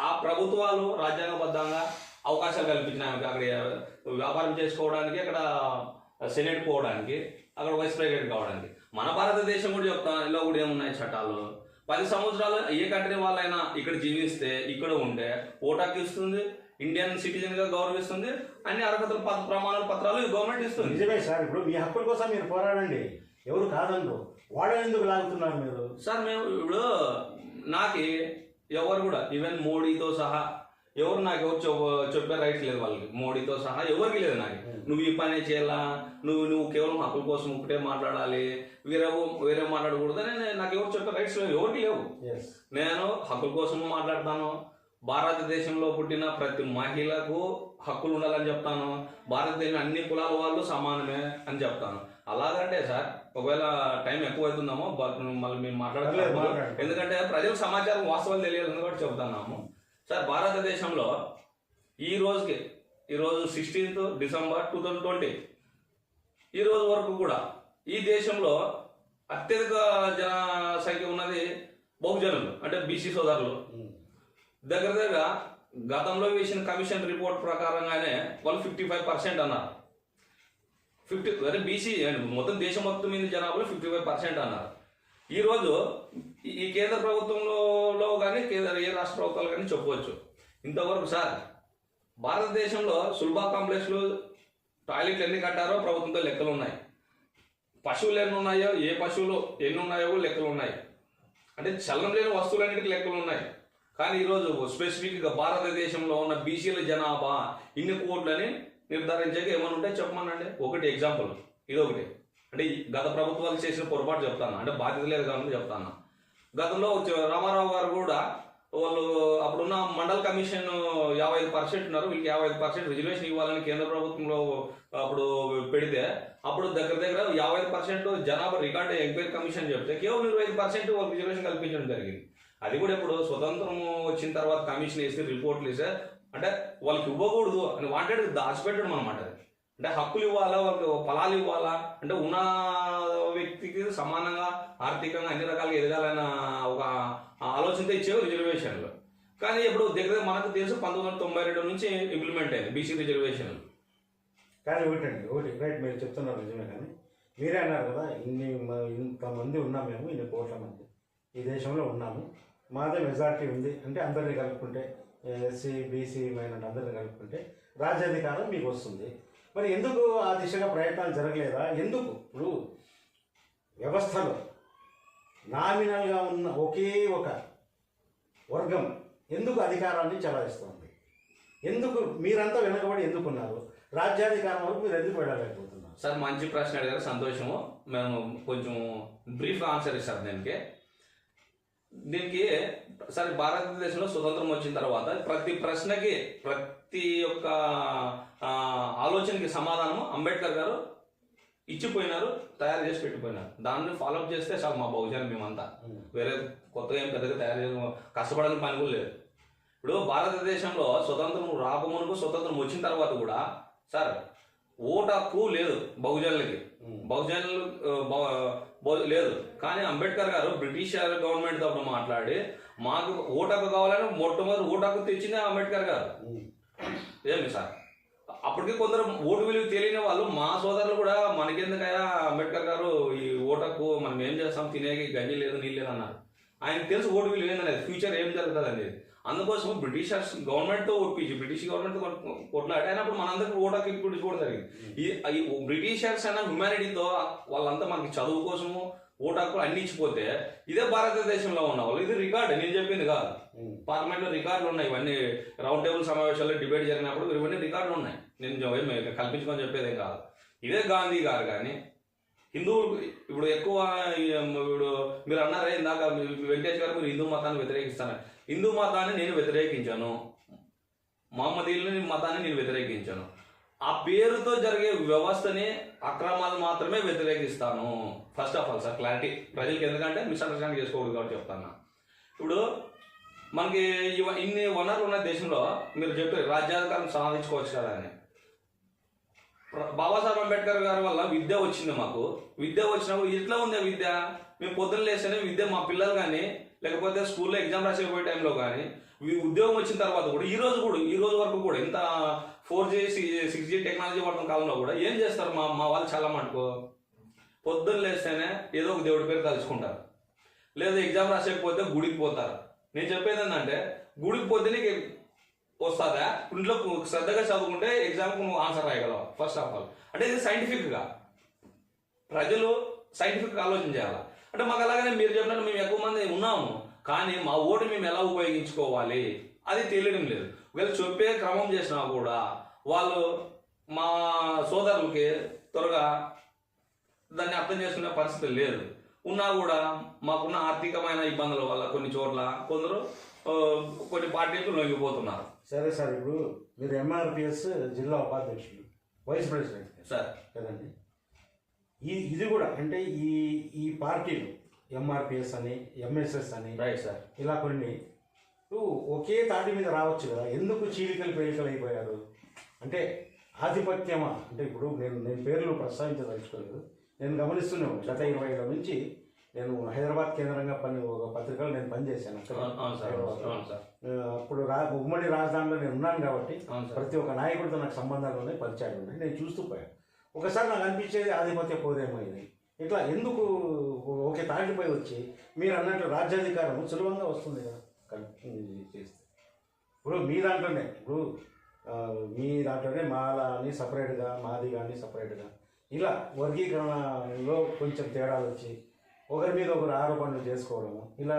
ఆ ప్రభుత్వాలు రాజ్యాంగబద్ధంగా అవకాశాలు కల్పించిన ఆమెకి అక్కడ వ్యాపారం చేసుకోవడానికి, అక్కడ సెనేట్ పోవడానికి, అక్కడ వైస్ ప్రెసిడెంట్ కావడానికి. మన భారతదేశం కూడా చెప్తాను, ఇలా కూడా ఏమున్నాయి చట్టాలు. 10 సంవత్సరాలు ఏ కంట్రీ వాళ్ళైనా ఇక్కడ జీవిస్తే, ఇక్కడ ఉంటే ఓటాకి ఇస్తుంది, ఇండియన్ సిటిజన్ గా గౌరవిస్తుంది, అన్ని అర్హతలు ప్రమాణాల పత్రాలు గవర్నమెంట్ ఇస్తుంది. నిజమే సార్, ఇప్పుడు మీ హక్కుల కోసం మీరు పోరాడండి, ఎవరు కాదన్నారు. వాళ్ళని ఎందుకు లాగుతున్నారు మీరు? సార్ మేము ఇప్పుడు నాకు ఎవరు కూడా ఈవెన్ మోడీతో సహా ఎవరు చెప్పే రైట్ లేదు వాళ్ళకి. మోడీతో సహా ఎవరికి లేదు నాకు. నువ్వు ఈ పని చేయాలా, నువ్వు కేవలం హక్కుల కోసం ఒకటే మాట్లాడాలి, వేరే మాట్లాడకూడదని నాకు ఎవరు చెప్పే రైట్స్ లేవు, ఎవరికి లేవు. నేను హక్కుల కోసం మాట్లాడతాను. భారతదేశంలో పుట్టిన ప్రతి మహిళకు హక్కులు ఉండాలని చెప్తాను. భారతదేశం అన్ని కులాల వాళ్ళు సమానమే అని చెప్తాను. అలాగంటే సార్ ఒకవేళ టైం ఎక్కువ అవుతుందామో మళ్ళీ మేము మాట్లాడలేదు, ఎందుకంటే ప్రజలకు సమాచారం వాస్తవాలు తెలియాలని కూడా చెబుతున్నాము. సార్ భారతదేశంలో ఈరోజు 16th December 2020 ఈ రోజు వరకు కూడా ఈ దేశంలో అత్యధిక జనసంఖ్య ఉన్నది బహుజనులు, అంటే బీసీ సోదరులు. దగ్గర గతంలో వేసిన కమిషన్ రిపోర్ట్ ప్రకారంగానే వాళ్ళు 55% అన్నారు. 50 బీసీ మొత్తం దేశం మొత్తం మీద జనాభాలో 55% అన్నారు. ఈరోజు ఈ కేంద్ర ప్రభుత్వంలో కానీ ఏ రాష్ట్ర ప్రభుత్వాలు కానీ చెప్పవచ్చు. ఇంతవరకు సార్ భారతదేశంలో సుల్భా కాంప్లెక్స్లు టాయిలెట్లు ఎన్ని కట్టారో ప్రభుత్వంతో లెక్కలు ఉన్నాయి. పశువులు ఎన్ని ఉన్నాయో, ఏ పశువులు ఎన్ని ఉన్నాయో లెక్కలు ఉన్నాయి. అంటే చలనం లేని వస్తువులన్నిటికీ లెక్కలు ఉన్నాయి. కానీ ఈరోజు స్పెసిఫిక్గా భారతదేశంలో ఉన్న బీసీల జనాభా ఇన్ని కోట్లని నిర్ధారించాక ఏమైనా ఉంటే చెప్పమనండి. ఒకటి ఎగ్జాంపుల్ ఇదొకటి. అంటే గత ప్రభుత్వాలు చేసిన పొరపాటు చెప్తాను, అంటే బాధ్యత లేదు కాబట్టి చెప్తాను. గతంలో రామారావు గారు కూడా వాళ్ళు అప్పుడున్న మండల్ కమిషన్ 55% ఉన్నారు, వీళ్ళకి 55% రిజర్వేషన్ ఇవ్వాలని కేంద్ర ప్రభుత్వంలో అప్పుడు పెడితే, అప్పుడు దగ్గర 55% జనాభా రికార్డు ఎంక్వైరీ కమిషన్ చెప్తే కేవలం 25% వాళ్ళకి రిజర్వేషన్ కల్పించడం జరిగింది. అది కూడా ఇప్పుడు స్వతంత్రం వచ్చిన తర్వాత కమిషన్ వేసి రిపోర్ట్లు వేస్తే అంటే వాళ్ళకి ఇవ్వకూడదు అని వాంటెడ్ దాచిపెట్టడం అనమాట. అంటే హక్కులు ఇవ్వాలా, వాళ్ళకి ఫలాలు ఇవ్వాలా, అంటే ఉన్న వ్యక్తికి సమానంగా ఆర్థికంగా అన్ని రకాలుగా ఎదగాలన్న ఒక ఆలోచనతో ఇచ్చేవి రిజర్వేషన్లు. కానీ ఇప్పుడు దగ్గర మనకు తెలుసు 1992 నుంచి ఇంప్లిమెంట్ అయింది బీసీ రిజర్వేషన్లు. కానీ ఒకటి రైట్, మీరు చెప్తున్నారు నిజమే. కానీ మీరే అన్నారు కదా, ఇంతమంది ఉన్నాం మేము, ఇన్ని కోట్ల మంది ఈ దేశంలో ఉన్నాము, మాదే మెజారిటీ ఉంది అంటే అందరినీ కలుపుకుంటే ఎస్సీ బీసీ మైనారిటీ అందరినీ కలుపుకుంటే రాజ్యాధికారం మీకు వస్తుంది. మరి ఎందుకు ఆ దిశగా ప్రయత్నాలు జరగలేదా? ఎందుకు ఇప్పుడు వ్యవస్థలో నామినల్గా ఉన్న ఒకే ఒక వర్గం ఎందుకు అధికారాన్ని చెలాయిస్తుంది? ఎందుకు మీరంతా వెనకబడి ఎందుకున్నారు? రాజ్యాధికారం వరకు మీరు ఎందుకు వెళ్ళలేకపోతున్నారు? సార్ మంచి ప్రశ్న అడిగారు, సంతోషము. మేము కొంచెం బ్రీఫ్ ఆన్సర్ ఇస్తారు దీనికి. సరే, భారతదేశంలో స్వతంత్రం వచ్చిన తర్వాత ప్రతి ప్రశ్నకి, ప్రతి ఒక్క ఆలోచనకి సమాధానం అంబేద్కర్ గారు ఇచ్చిపోయినారు, తయారు చేసి పెట్టిపోయినారు. దాన్ని ఫాలోఅప్ చేస్తే చాలు మా బహుజనం మేమంతా. వేరే కొత్తగా ఏం పెద్దగా తయారు చేసి కష్టపడాలని పని కూడా లేదు. ఇప్పుడు భారతదేశంలో స్వతంత్రం రాకమునుకు, స్వతంత్రం వచ్చిన తర్వాత కూడా సార్ ఓటు హక్కు లేదు బహుజనులకి, బహుజనులు లేదు. కానీ అంబేద్కర్ గారు బ్రిటిష్ గవర్నమెంట్ తో మాట్లాడి మాకు ఓటు హక్కు కావాలని మొట్టమొదటి ఓటు హక్కు తెచ్చిందే అంబేద్కర్ గారు. ఏమి సార్, అప్పటికి కొందరు ఓటు విలువ తెలియని వాళ్ళు, మా సోదరులు కూడా మనకెందుకయ్యా అంబేద్కర్ గారు ఈ ఓటు హక్కు, మనం ఏం చేస్తాం, తినేకి గంజి లేదు నీళ్ళు లేదు అన్నారు. ఆయనకు తెలుసు ఓటు విలువ ఏందనేది, ఫ్యూచర్ ఏం జరుగుతుంది అనేది. అందుకోసం బ్రిటిషర్స్ గవర్నమెంట్తో ఒప్పించి, బ్రిటిష్ గవర్నమెంట్ కొట్లాడి అయినప్పుడు మనందరికీ ఓటు హక్కు ఇప్పుడు చూడడం జరిగింది. ఈ బ్రిటిషర్స్ అయినా హ్యుమానిటీతో వాళ్ళంతా మనకి చదువు కోసము, ఓటు హక్కులు అన్ని ఇచ్చిపోతే ఇదే భారతదేశంలో ఉన్న వాళ్ళు, ఇది రికార్డు, నేను చెప్పింది కాదు. పార్లమెంట్లో రికార్డులు ఉన్నాయి, ఇవన్నీ రౌండ్ టేబుల్ సమావేశాల్లో డిబేట్ జరిగినప్పుడు ఇవన్నీ రికార్డులు ఉన్నాయి. నేను కల్పించుకొని చెప్పేదేం కాదు. ఇదే గాంధీ గారు కానీ హిందువులు ఇప్పుడు ఎక్కువ ఇప్పుడు మీరు అన్నారే ఇందాక వెంకటేష్ గారు మీరు హిందూ మతాన్ని వ్యతిరేకిస్తాను. హిందూ మతాన్ని నేను వ్యతిరేకించాను, మహమ్మదీయుల మతాన్ని నేను వ్యతిరేకించాను. ఆ పేరుతో జరిగే వ్యవస్థని అక్రమాలు మాత్రమే వ్యతిరేకిస్తాను. First of all sir clarity ప్రజలకి, ఎందుకంటే మిస్అండర్స్టాండింగ్ చేసుకోకూడదు కాబట్టి చెప్తాను. ఇప్పుడు మనకి ఇన్ని వనరులు ఉన్న దేశంలో మీరు చెప్పారు రాజ్యాధికారం సాధించుకోవచ్చు కదా అని. బాబాసాహెబ్ అంబేద్కర్ గారి వల్ల విద్య వచ్చింది మాకు. విద్య వచ్చినప్పుడు ఎట్లా ఉంది విద్య? మేము పొద్దున్న లేస్తేనే విద్య మా పిల్లలు కానీ లేకపోతే స్కూల్లో ఎగ్జామ్ రాసేపోయే టైంలో కానీ ఉద్యోగం వచ్చిన తర్వాత కూడా ఈ రోజు వరకు కూడా ఇంత 4G 6G టెక్నాలజీ వాడడం కాలంలో కూడా ఏం చేస్తారు మా వాళ్ళు చాలా మటుకు పొద్దున్న లేస్తేనే ఏదో ఒక దేవుడి పేరు తలుచుకుంటారు, లేదా ఎగ్జామ్ రాసేకపోతే గుడికి పోతారు. నేను చెప్పేది ఏంటంటే గుడికి పోతే నీకు వస్తుందా? ఇంట్లో శ్రద్ధగా చదువుకుంటే ఎగ్జామ్కి నువ్వు ఆన్సర్ రాయగలవు. ఫస్ట్ ఆఫ్ ఆల్ అంటే ఇది సైంటిఫిక్గా ప్రజలు సైంటిఫిక్గా ఆలోచన చేయాలి. అంటే మాకు అలాగనే మీరు చెప్పినట్టు మేము ఎక్కువ మంది ఉన్నాము, కానీ మా ఓటు మేము ఎలా ఉపయోగించుకోవాలి అది తెలియడం లేదు. వీళ్ళు చెప్పే క్రమం చేసినా కూడా వాళ్ళు మా సోదరులకి త్వరగా దాన్ని అర్థం చేసుకునే పరిస్థితి లేదు. ఉన్నా కూడా మాకున్న ఆర్థికమైన ఇబ్బందుల వల్ల కొన్ని చోట్ల కొందరు కొన్ని పార్టీలకు లొంగిపోతున్నారు. సరే సార్, ఇప్పుడు మీరు ఎంఆర్పిఎస్ జిల్లా ఉపాధ్యక్షులు, వైస్ ప్రెసిడెంట్ సార్ కదండి. ఇది కూడా అంటే ఈ పార్టీలు ఎంఆర్పిఎస్ అని ఎంఎస్ఎస్ అని రైట్ సార్ ఇలా కొన్ని ఒకే తాటి మీద రావచ్చు కదా, ఎందుకు చీలికలు పేలికలు అయిపోయారు? అంటే ఆధిపత్యమా? అంటే ఇప్పుడు నేను పేర్లు ప్రస్తావించదలుచుకోలేదు. నేను గమనిస్తున్నాను గత 20 ఏళ్ళ నుంచి నేను హైదరాబాద్ కేంద్రంగా ఒక పత్రికలో నేను పనిచేశాను. అప్పుడు ఉమ్మడి రాజధానిలో నేను ఉన్నాను కాబట్టి ప్రతి ఒక్క నాయకుడితో నాకు సంబంధాలు ఉన్నాయి, పరిచయాలు ఉన్నాయి. నేను చూస్తూ పోయాను. ఒకసారి నాకు అనిపించేది ఆధిపత్య పోదేమో ఇది. ఇట్లా ఎందుకు ఒకే తాటిపై వచ్చి మీరు అన్నట్లు రాజ్యాధికారం సులభంగా వస్తుంది కదా చేస్తే. ఇప్పుడు మీ దాంట్లోనే మాల అని సపరేట్గా, మాది కానీ సపరేట్గా, ఇలా వర్గీకరణలో కొంచెం తేడాలు వచ్చి ఒకరి మీద ఒకరు ఆరోపణలు చేసుకోవడము, ఇలా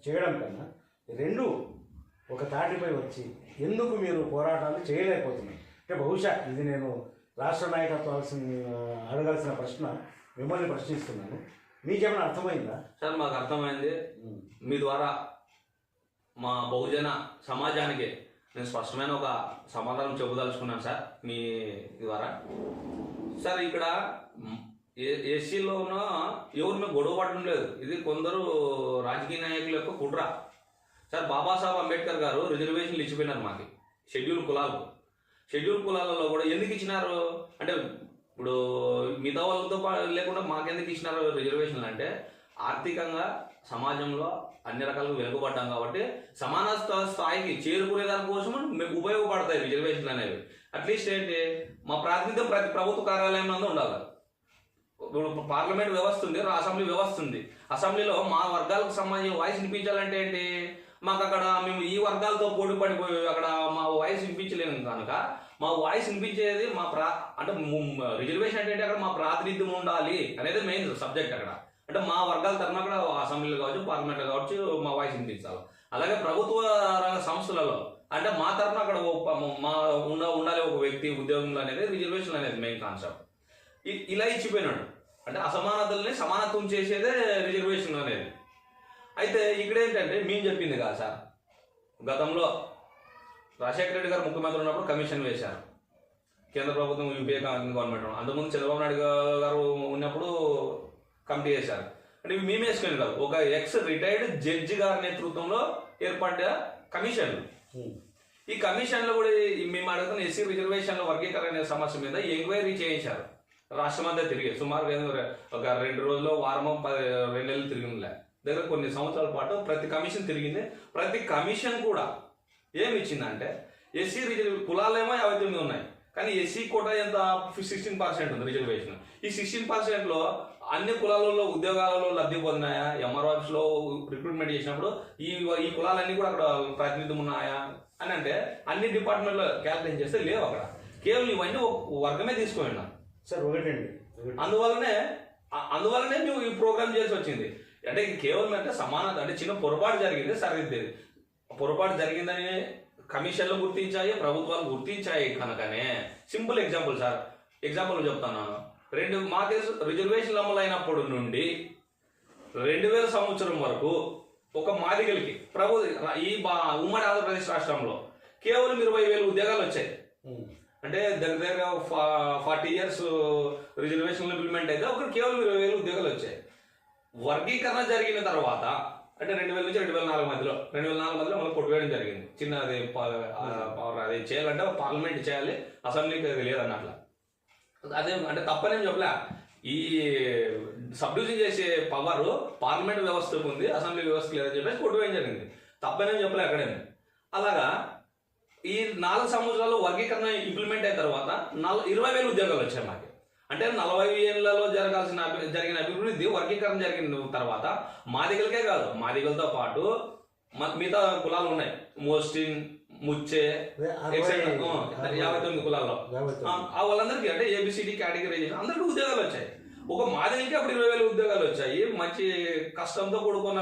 చేయడం కన్నా రెండు ఒక తాటిపై వచ్చి ఎందుకు మీరు పోరాటాలు చేయలేకపోతున్నారు? అంటే బహుశా ఇది నేను రాష్ట్ర నాయకత్వం అడగాల్సిన ప్రశ్న మిమ్మల్ని ప్రశ్నిస్తున్నాను. మీకేమైనా అర్థమైందా? సార్ మాకు అర్థమైంది. మీ ద్వారా మా బహుజన సమాజానికి నేను స్పష్టమైన ఒక సమాధానం చెప్పదలుచుకున్నాను సార్ మీ ద్వారా. సార్ ఇక్కడ ఎస్సీలోనూ ఎవరి మీద గొడవ పడడం లేదు, ఇది కొందరు రాజకీయ నాయకుల యొక్క కుట్ర. సార్ బాబాసాహెబ్ అంబేద్కర్ గారు రిజర్వేషన్లు ఇచ్చిపోయినారు మాకు, షెడ్యూల్ కులాలలో కూడా ఎందుకు ఇచ్చినారు అంటే ఇప్పుడు మిగతా వాళ్ళతో లేకుండా మాకెందుకు ఇచ్చినారు రిజర్వేషన్లు అంటే ఆర్థికంగా సమాజంలో అన్ని రకాలుగా వెనుకబడ్డాం కాబట్టి సమాన స్థాయికి చేరుకునే దానికోసం ఉపయోగపడతాయి రిజర్వేషన్లు అనేవి. అట్లీస్ట్ ఏంటి మా ప్రాతినిధ్యం ప్రతి ప్రభుత్వ కార్యాలయం ఉండాలి. ఇప్పుడు పార్లమెంట్ వ్యవస్థ ఉంది, అసెంబ్లీ వ్యవస్థ ఉంది. అసెంబ్లీలో మా వర్గాలకు సంబంధించిన వాయిస్ వినిపించాలంటే ఏంటి, మాకు అక్కడ మేము ఈ వర్గాలతో పోటీ పడిపోయి అక్కడ మా వాయిస్ వినిపించలేము కనుక మా వాయిస్ వినిపించేది అంటే రిజర్వేషన్ అంటే అక్కడ మా ప్రాతినిధ్యం ఉండాలి అనేది మెయిన్ సబ్జెక్ట్ అక్కడ. అంటే మా వర్గాల తరఫున అక్కడ అసెంబ్లీలో కావచ్చు, పార్లమెంట్లో కావచ్చు మా వాయిస్ వినిపించాలి. అలాగే ప్రభుత్వ రంగ సంస్థలలో అంటే మా తరఫున అక్కడ మా ఉండాలి ఒక వ్యక్తి ఉద్యోగంలో అనేది రిజర్వేషన్ అనేది మెయిన్ కాన్సెప్ట్. ఇలా ఇచ్చిపోయినాడు అంటే అసమానతల్ని సమానత్వం చేసేదే రిజర్వేషన్ అనేది. అయితే ఇక్కడ ఏంటంటే మేము చెప్పింది కాదు సార్, గతంలో రాజశేఖర రెడ్డి గారు ముఖ్యమంత్రి ఉన్నప్పుడు కమిషన్ వేశారు, కేంద్ర ప్రభుత్వం యూపీఏ గవర్నమెంట్. అంతకుముందు చంద్రబాబు నాయుడు గారు ఉన్నప్పుడు కమిటీ వేశారు. అంటే ఇవి మేము వేసుకుని కాదు, ఒక ఎక్స్ రిటైర్డ్ జడ్జి గారి నేతృత్వంలో ఏర్పడ్డ కమిషన్లు. ఈ కమిషన్లు కూడా మేము అడుగుతున్న ఎస్సీ రిజర్వేషన్ల వర్గీకరణ సమస్య మీద ఎంక్వైరీ చేయించారు. రాష్ట్రమంతా తిరిగి సుమారు ఒక 2 రోజుల్లో వారమో 2 నెలలు తిరిగిందిలే, దగ్గర కొన్ని సంవత్సరాల పాటు ప్రతి కమిషన్ తిరిగింది. ప్రతి కమిషన్ కూడా ఏమి ఇచ్చిందంటే ఎస్సీ కులాలేమో 59 ఉన్నాయి, కానీ ఎస్సీ కోటా ఎంత 16% ఉంది రిజర్వేషన్. ఈ 16%లో అన్ని కులాలలో ఉద్యోగాలలో లబ్ధి పొందినాయా, ఎంఆర్ఓ ఆఫీస్లో రిక్రూట్మెంట్ చేసినప్పుడు ఈ కులాలన్నీ కూడా అక్కడ ప్రాతినిధ్యం ఉన్నాయా అని అంటే అన్ని డిపార్ట్మెంట్లో క్యాల్కులేట్ చేస్తే లేవు. అక్కడ కేవలం ఇవన్నీ ఒక వర్గమే తీసుకున్నాం సార్. ఒకటండి, అందువల్లనే అందువల్లనే మేము ఈ ప్రోగ్రామ్ చేసి వచ్చింది. అంటే ఇది కేవలం అంటే సమానత, అంటే చిన్న పొరపాటు జరిగింది సరిదిద్దేది. పొరపాటు జరిగిందని కమిషన్లు గుర్తించాయి, ప్రభుత్వాలు గుర్తించాయి కనుకనే సింపుల్ ఎగ్జాంపుల్ సార్, ఎగ్జాంపుల్ చెప్తాను. మా కేసు రిజర్వేషన్లు అమలైనప్పటి నుండి 2000 సంవత్సరం వరకు ఒక మాదిగలకి ఉమ్మడి ఆంధ్రప్రదేశ్ రాష్ట్రంలో కేవలం 20,000 ఉద్యోగాలు వచ్చాయి. అంటే దగ్గర 40 ఇయర్స్ రిజర్వేషన్లు ఇంప్లిమెంట్ అయితే ఒక కేవలం 20,000 ఉద్యోగాలు వచ్చాయి. వర్గీకరణ జరిగిన తర్వాత అంటే 2000 నుంచి 2004 మధ్యలో మనం కొట్టువేయడం జరిగింది. చిన్న అది చేయాలంటే పార్లమెంట్ చేయాలి, అసెంబ్లీకి అది లేదన్నట్ల. అదే అంటే తప్పనేం చెప్పలే, ఈ సబ్ డివిజన్ చేసే పవర్ పార్లమెంట్ వ్యవస్థకు ఉంది, అసెంబ్లీ వ్యవస్థకు లేదని చెప్పేసి కొట్టువేయడం జరిగింది. తప్పనేం చెప్పలే అక్కడేమి. అలాగా ఈ 4 సంవత్సరాలు వర్గీకరణ ఇంప్లిమెంట్ అయిన తర్వాత 20,000 ఉద్యోగాలు వచ్చాయి మాకు. అంటే 40 ఏళ్లలో జరిగిన అభివృద్ధి వర్గీకరణ జరిగిన తర్వాత మాదిగలకే కాదు, మాదిగలతో పాటు మిగతా కులాలు ఉన్నాయి, మోస్టిన్, ముచ్చే, 59 కులాల్లో వాళ్ళందరికీ అంటే ఏబిసిడి కేటగిరైజేషన్ అందరికీ ఉద్యోగాలు వచ్చాయి. ఒక మాదిగలకి అప్పుడు 20,000 ఉద్యోగాలు వచ్చాయి. మంచి కష్టంతో కూడుకున్న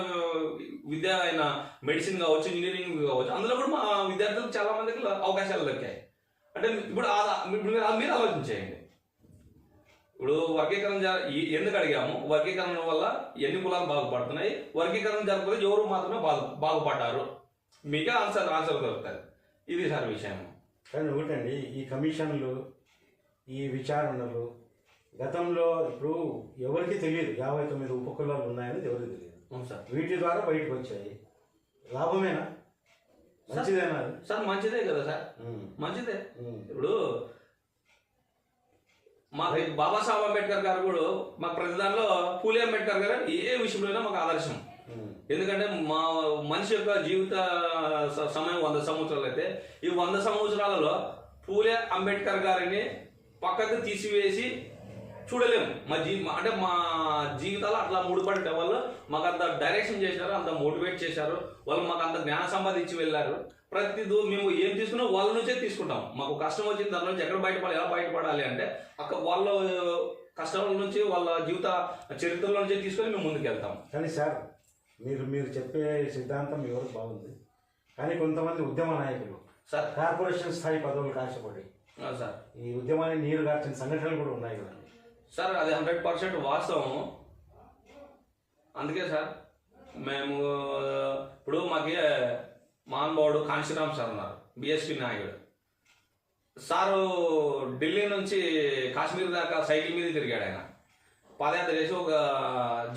విద్య అయిన మెడిసిన్ కావచ్చు, ఇంజనీరింగ్ కావచ్చు, అందులో కూడా మా విద్యార్థులకు చాలా మందికి అవకాశాలు దక్కాయి. అంటే ఇప్పుడు మీరు ఆలోచించేయండి. ఇప్పుడు వర్గీకరణ ఎందుకు అడిగాము, వర్గీకరణ వల్ల ఎన్ని కులాలు బాగుపడుతున్నాయి, వర్గీకరణ జరగకపోతే ఎవరు మాత్రమే బాగుపడ్డారు, మీకే ఆన్సర్ దొరుకుతుంది. ఇది సార్ విషయం. కానీ ఒకటండి, ఈ కమిషన్లు, ఈ విచారణలు గతంలో ఇప్పుడు ఎవరికి తెలియదు 59 ఉపకులాలు ఉన్నాయని ఎవరికి తెలియదు సార్. వీటి ద్వారా బయటకు వచ్చాయి. లాభమేనా, మంచిదేనా సార్? మంచిదే కదా సార్, మంచిదే. ఇప్పుడు మాకు బాబాసాహెబ్ అంబేద్కర్ గారు కూడా మాకు ప్రతి దానిలో పూలే అంబేద్కర్ గారు ఏ విషయంలోనైనా మాకు ఆదర్శం. ఎందుకంటే మా మనిషి యొక్క జీవిత సమయం 100 సంవత్సరాలు అయితే ఈ 100 సంవత్సరాలలో పూలే అంబేద్కర్ గారిని పక్కకు తీసివేసి చూడలేము. అంటే మా జీవితాలు అట్లా ముడిపడే వాళ్ళు మాకు అంత డైరెక్షన్ చేశారు, అంత మోటివేట్ చేశారు, వాళ్ళు మాకు అంత జ్ఞానం సంపాదించి వెళ్ళారు. మేము ఏం తీసుకున్నా వాళ్ళ నుంచే తీసుకుంటాం. మాకు కష్టం వచ్చింది, దాని నుంచి ఎక్కడ బయటపడాలి, ఎలా బయటపడాలి అంటే వాళ్ళ కష్టాల నుంచి, వాళ్ళ జీవిత చరిత్రలో నుంచి తీసుకొని మేము ముందుకు వెళ్తాం. కానీ సార్ మీరు చెప్పే సిద్ధాంతం ఎవరికి బాగుంది, కానీ కొంతమంది ఉద్యమ నాయకులు సార్ కార్పొరేషన్ స్థాయి పదవులకు ఆశపడి సార్ ఈ ఉద్యమాన్ని నీరు గార్చిన సంఘటనలు కూడా ఉన్నాయి కదా సార్. అది 100% వాస్తవం. అందుకే సార్ మేము ఇప్పుడు మాకు మహానుభావుడు కాంశీరామ్ సార్ ఉన్నారు, బిఎస్పీ నాయకుడు సారు. ఢిల్లీ నుంచి కాశ్మీర్ దాకా సైకిల్ మీద తిరిగాడు. ఆయన పాదయాత్ర చేసి ఒక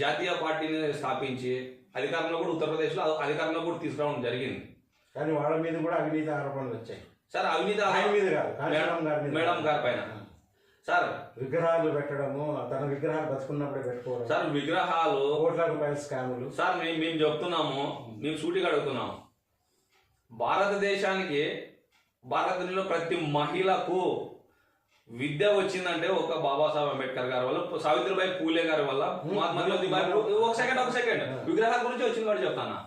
జాతీయ పార్టీని స్థాపించి అధికారంలో కూడా ఉత్తరప్రదేశ్లో అధికారంలో కూడా తీసుకురావడం జరిగింది. కానీ వాళ్ళ మీద కూడా అవినీతి ఆరోపణలు వచ్చాయి సార్. అవినీతి మేడం గారి పైన సార్ విగ్రహాలు పెట్టడము, తన విగ్రహాలు బతుకున్నప్పుడే పెట్టుకోవడం సార్, విగ్రహాలు కోట్ల రూపాయల స్కాములు సార్. మేము చెప్తున్నాము, మేము సూటిగా అడుగుతున్నాము. భారతదేశంలో ప్రతి మహిళకు విద్య వచ్చిందంటే ఒక బాబాసాహెబ్ అంబేద్కర్ గారి వల్ల, సావిత్రిబాయి పూలే గారి వల్ల, ఒక సెకండ్ విగ్రహాల గురించి వచ్చింది కూడా చెప్తాను.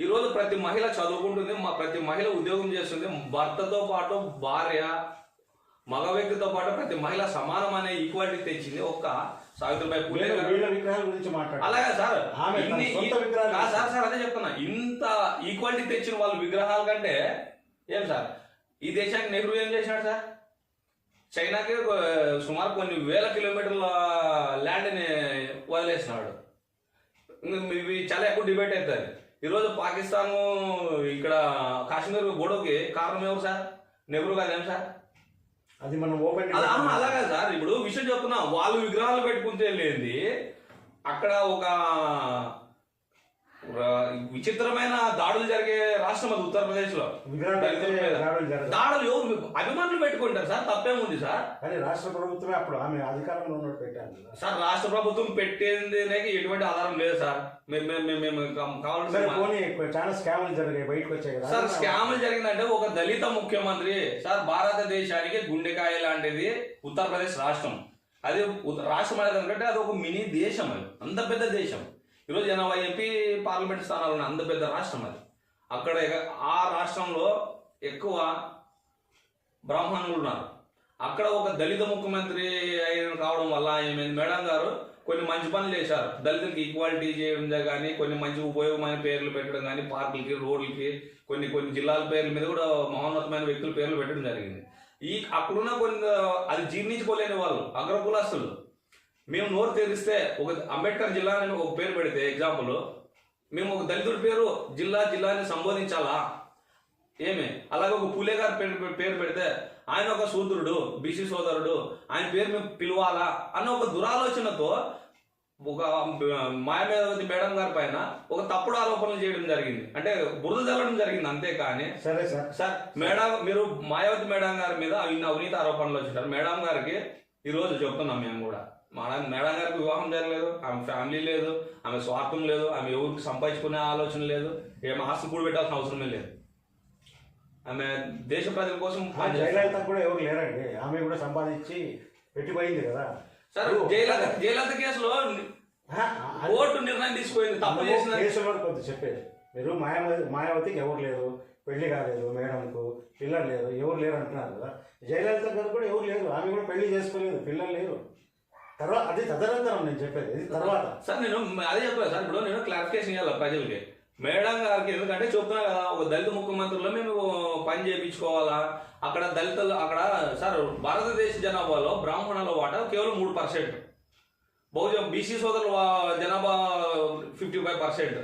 ఈ రోజు ప్రతి మహిళ చదువుకుంటుంది, ప్రతి మహిళ ఉద్యోగం చేస్తుంది. భర్తతో పాటు భార్య, మగ వ్యక్తితో పాటు ప్రతి మహిళ సమానం అనే ఈక్వాలిటీ తెచ్చింది ఒక్క సావిత్రిబాయి పూలే గారు. అలాగే సార్, సార్ అదే చెప్తున్నా, ఇంత ఈక్వాలిటీ తెచ్చిన వాళ్ళు విగ్రహాల కంటే ఏం సార్, ఈ దేశానికి నెహ్రూ ఏం చేసినాడు సార్? చైనాకి సుమారు కొన్ని వేల కిలోమీటర్ల ల్యాండ్ని వదిలేసినాడు. ఇవి చాలా ఎక్కువ డిబేట్ అవుతుంది. ఈరోజు పాకిస్తాన్ ఇక్కడ కాశ్మీర్ గొడవకి కారణం ఎవరు సార్? నెహ్రూ కాదేం సార్? అది మనం ఓపెన్ అలాగే సార్. ఇప్పుడు విషయం చెప్తున్నా, వాళ్ళు విగ్రహాలు పెట్టుకుంటే లేని అక్కడ ఒక విచిత్రమైన దాడులు జరిగే రాష్ట్రం అది ఉత్తరప్రదేశ్ లో. దాడులు ఎవరు అభిమానులు పెట్టుకుంటారు సార్, తప్పేముంది సార్? కానీ రాష్ట్ర ప్రభుత్వమే అప్పుడు ఆమె అధికారంలో ఉన్నట్టు పెట్టారు సార్. రాష్ట్ర ప్రభుత్వం పెట్టింది ఎటువంటి ఆధారం లేదు సార్. మేము చాలా స్కాములు జరిగాయి, బయటకు వచ్చాయి కదా సార్. స్కాములు జరిగిందంటే ఒక దళిత ముఖ్యమంత్రి సార్, భారతదేశానికి గుండెకాయ లాంటిది ఉత్తరప్రదేశ్ రాష్ట్రం. అది రాష్ట్రం అనేది అది ఒక మినీ దేశం, అది అంత పెద్ద దేశం. ఈరోజు 80 ఎంపీ పార్లమెంట్ స్థానాలు ఉన్నాయి, అంత పెద్ద రాష్ట్రం అది. అక్కడ ఆ రాష్ట్రంలో ఎక్కువ బ్రాహ్మణులు ఉన్నారు. అక్కడ ఒక దళిత ముఖ్యమంత్రి అయిన కావడం వల్ల ఏమైంది, మేడం గారు కొన్ని మంచి పనులు చేశారు. దళితులకి ఈక్వాలిటీ చేయడం కానీ, కొన్ని మంచి ఉపయోగమైన పేర్లు పెట్టడం కానీ, పార్కులకి, రోడ్లకి, కొన్ని కొన్ని జిల్లాల పేర్ల మీద కూడా మహోన్నతమైన వ్యక్తుల పేర్లు పెట్టడం జరిగింది. అక్కడున్న కొన్ని అది జీర్ణించుకోలేని వాళ్ళు అగ్రకులస్తులు. మేము నోరు తెరిస్తే ఒక అంబేద్కర్ జిల్లా అని ఒక పేరు పెడితే ఎగ్జాంపుల్, మేము ఒక దళితుడి పేరు జిల్లాని సంబోధించాలా ఏమి? అలాగే ఒక పూలే గారి పేరు పెడితే ఆయన ఒక శూద్రుడు, బీసీ సోదరుడు, ఆయన పేరు మేము పిలవాలా అన్న ఒక దురాలోచనతో ఒక మాయామేధావతి మేడం గారి పైన ఒక తప్పుడు ఆరోపణలు చేయడం జరిగింది. అంటే బురద జల్లడం జరిగింది అంతేకాని. సరే సార్ మేడం, మీరు మాయావతి మేడం గారి మీద ఇన్ని అవినీతి ఆరోపణలు వచ్చినారు. మేడం గారికి ఈరోజు చెప్తున్నాం మేము కూడా, మేడం గారికి వివాహం జరగలేదు, ఆమె ఫ్యామిలీ లేదు, ఆమె స్వార్థం లేదు, ఆమె ఎవరికి సంపాదించుకునే ఆలోచన లేదు, ఏం ఆస్తి కూడా పెట్టాల్సిన అవసరమే లేదు. ఆమె దేశ ప్రజల కోసం. జయలలిత కూడా ఎవరు లేరండి, ఆమె కూడా సంపాదించి పెట్టిపోయింది కదా సార్. జయలలిత కేసులో కోర్టు నిర్ణయం తీసుకుపోయింది, తప్పు చేసిన కేసులో కొద్ది చెప్పేది. మీరు మాయావతికి ఎవరు లేరు, పెళ్లి కాలేదు, మేడంకు పిల్లలు లేరు, ఎవరు లేరు అంటున్నారు కదా. జయలలిత గారు కూడా ఎవరు లేరు, ఆమె కూడా పెళ్లి చేసుకోలేదు, పిల్లలు లేరు. తర్వాత అది తదనంతరం నేను చెప్పేది, ఇది తర్వాత. సార్ నేను అదే చెప్పాను సార్. ఇప్పుడు నేను క్లారిఫికేషన్ ఇవ్వాలి ప్రజలకి. మేడం గారికి ఎందుకంటే చెప్తున్నా కదా, ఒక దళిత ముఖ్యమంత్రిలో మేము పని చేయించుకోవాలా. అక్కడ దళితులు అక్కడ సార్ భారతదేశ జనాభాలో బ్రాహ్మణుల వాటా కేవలం 3%, బహుజన బీసీ సోదరుల జనాభా 55%,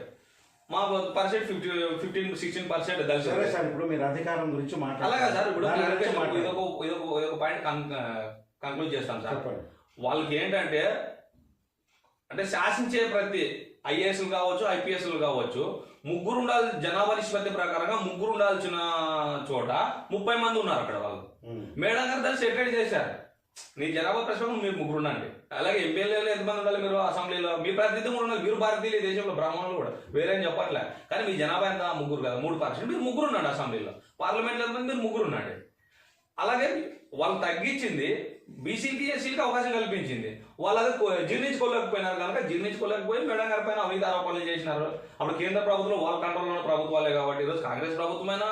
మా పర్సెంట్ 15-16% దళితులు. ఇప్పుడు మీరు అధికారం గురించి అలాగే సార్. ఇప్పుడు ఇదొక పాయింట్ కంక్లూడ్ చేస్తాను సార్. వాళ్ళకి ఏంటంటే అంటే శాసించే ప్రతి ఐఏఎస్లు కావచ్చు, ఐపీఎస్లు కావచ్చు, ముగ్గురు ఉండాలి. జనాభా నిష్పత్తి ప్రకారంగా ముగ్గురు ఉండాల్సిన చోట 30 మంది ఉన్నారు అక్కడ. వాళ్ళు మేడం గారు దాన్ని సెటిల్ చేశారు. నీ జనాభా ప్రశ్న మీరు ముగ్గురు ఉండండి. అలాగే ఎంపీఎల్ఏలు ఎంతమంది ఉండాలి మీరు అసెంబ్లీలో, మీ ప్రాతినిధ్యం కూడా ఉండాలి. మీరు భారతీయులు ఈ దేశంలో బ్రాహ్మణులు కూడా వేరేం చెప్పట్లే. కానీ మీ జనాభా ఎంత? ముగ్గురు కదా, 3%. మీరు ముగ్గురు ఉన్నాడు అసెంబ్లీలో. పార్లమెంట్లో ఎంతమంది? మీరు ముగ్గురు ఉన్నాడు. అలాగే వాళ్ళు తగ్గించింది బీసీకి, ఎస్సీకి అవకాశం కల్పించింది. వాళ్ళు అది జీర్ణించుకోలేకపోయినారు కనుక జీర్ణించుకోలేకపోయి మేడం గారి పైన అవినీతి ఆరోపణలు చేసినారు. అప్పుడు కేంద్ర ప్రభుత్వం వాళ్ళ కంట్రోల్లో ఉన్న ప్రభుత్వాలే కాబట్టి ఈరోజు కాంగ్రెస్ ప్రభుత్వమైన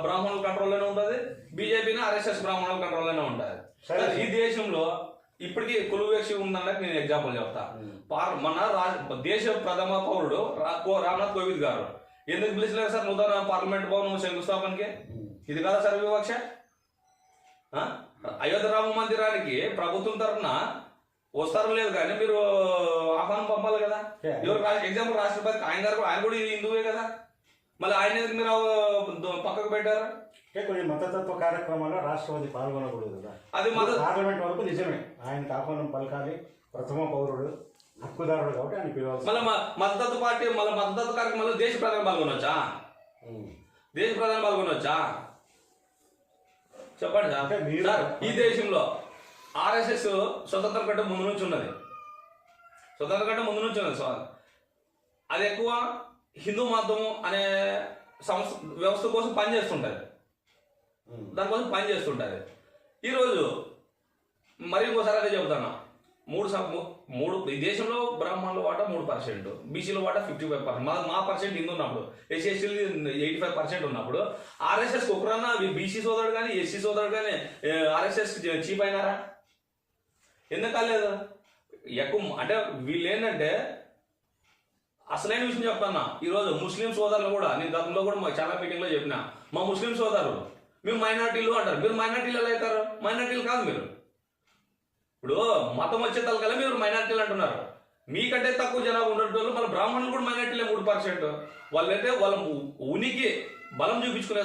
బ్రాహ్మణుల కంట్రోల్లోనే ఉంటుంది, బీజేపీని ఆర్ఎస్ఎస్ బ్రాహ్మణుల కంట్రోల్లోనే ఉంటుంది. ఈ దేశంలో ఇప్పటికీ కులువేక్షి ఉందన్నది నేను ఎగ్జాంపుల్ చెప్తా. మన దేశ ప్రథమ పౌరుడు రామ్నాథ్ కోవింద్ గారు ఎందుకు పిలిచలేదు సార్ నూతన పార్లమెంట్ భవనం శంకుస్థాపనకి? ఇది కదా సార్ వివక్ష? అయోధ్య రామ మందిరానికి ప్రభుత్వం తరఫున వస్తారు లేదు కానీ మీరు ఆహ్వానం పంపాలి కదా. ఎవరు ఎగ్జాంపుల్ రాష్ట్రపతి ఆయన కూడా హిందువే కదా. మళ్ళీ ఆయన ఎందుకు మీరు పక్కకు పెట్టారు? కొన్ని మతతత్వ కార్యక్రమాల్లో రాష్ట్రపతి పాల్గొనకూడదు కదా. అది పార్లమెంట్ వరకు నిజమే, ఆయనకు ఆహ్వానం పలకాలి, ప్రథమ పౌరుడు, హక్కుదారుడు కాబట్టి ఆయన పిలవాలి. మళ్ళీ మతతత్వ పార్టీ మతతత్వ కార్యక్రమాల్లో దేశ ప్రధాని పాల్గొనొచ్చా? దేశ ప్రధాని పాల్గొనొచ్చా? చెప్పండి సార్. ఈ దేశంలో ఆర్ఎస్ఎస్ స్వతంత్రం కంటే ముందు నుంచి ఉన్నది. సార్ అది ఎక్కువ హిందూ మతం అనే వ్యవస్థ కోసం పనిచేస్తుంటది, దానికోసం పనిచేస్తుంటది. ఈరోజు మరి ఇంకోసారి అదే చెబుతాను. ఈ దేశంలో బ్రాహ్మణుల వాటా 3%, బీసీల వాటా 55%, మా పర్సెంట్ హిందూ ఉన్నప్పుడు, ఎస్సీ 85% ఉన్నప్పుడు ఆర్ఎస్ఎస్ ఒకరన్నా బీసీ సోదరుడు కానీ ఎస్సీ సోదరుడు కానీ ఆర్ఎస్ఎస్ చీప్ అయినారా? ఎందుకు కాలేదు? ఎక్కువ అంటే వీళ్ళు ఏంటంటే అసలైన విషయం చెప్తాను. ఈరోజు ముస్లిం సోదరులు కూడా, నేను గతంలో కూడా చాలా మీటింగ్లో చెప్పిన, మా ముస్లిం సోదరులు మేము మైనార్టీలు అంటారు. మీరు మైనార్టీలు ఎలా అవుతారు? మైనార్టీలు కాదు మీరు. ఇప్పుడు మతం వచ్చే తలకల్లా మీరు మైనార్టీలు అంటున్నారు. మీకంటే తక్కువ జనాభా ఉండేటోళ్ళు మన బ్రాహ్మణులు కూడా మైనార్టీలే 3%. వాళ్ళైతే వాళ్ళ ఉనికి బలం చూపించుకునే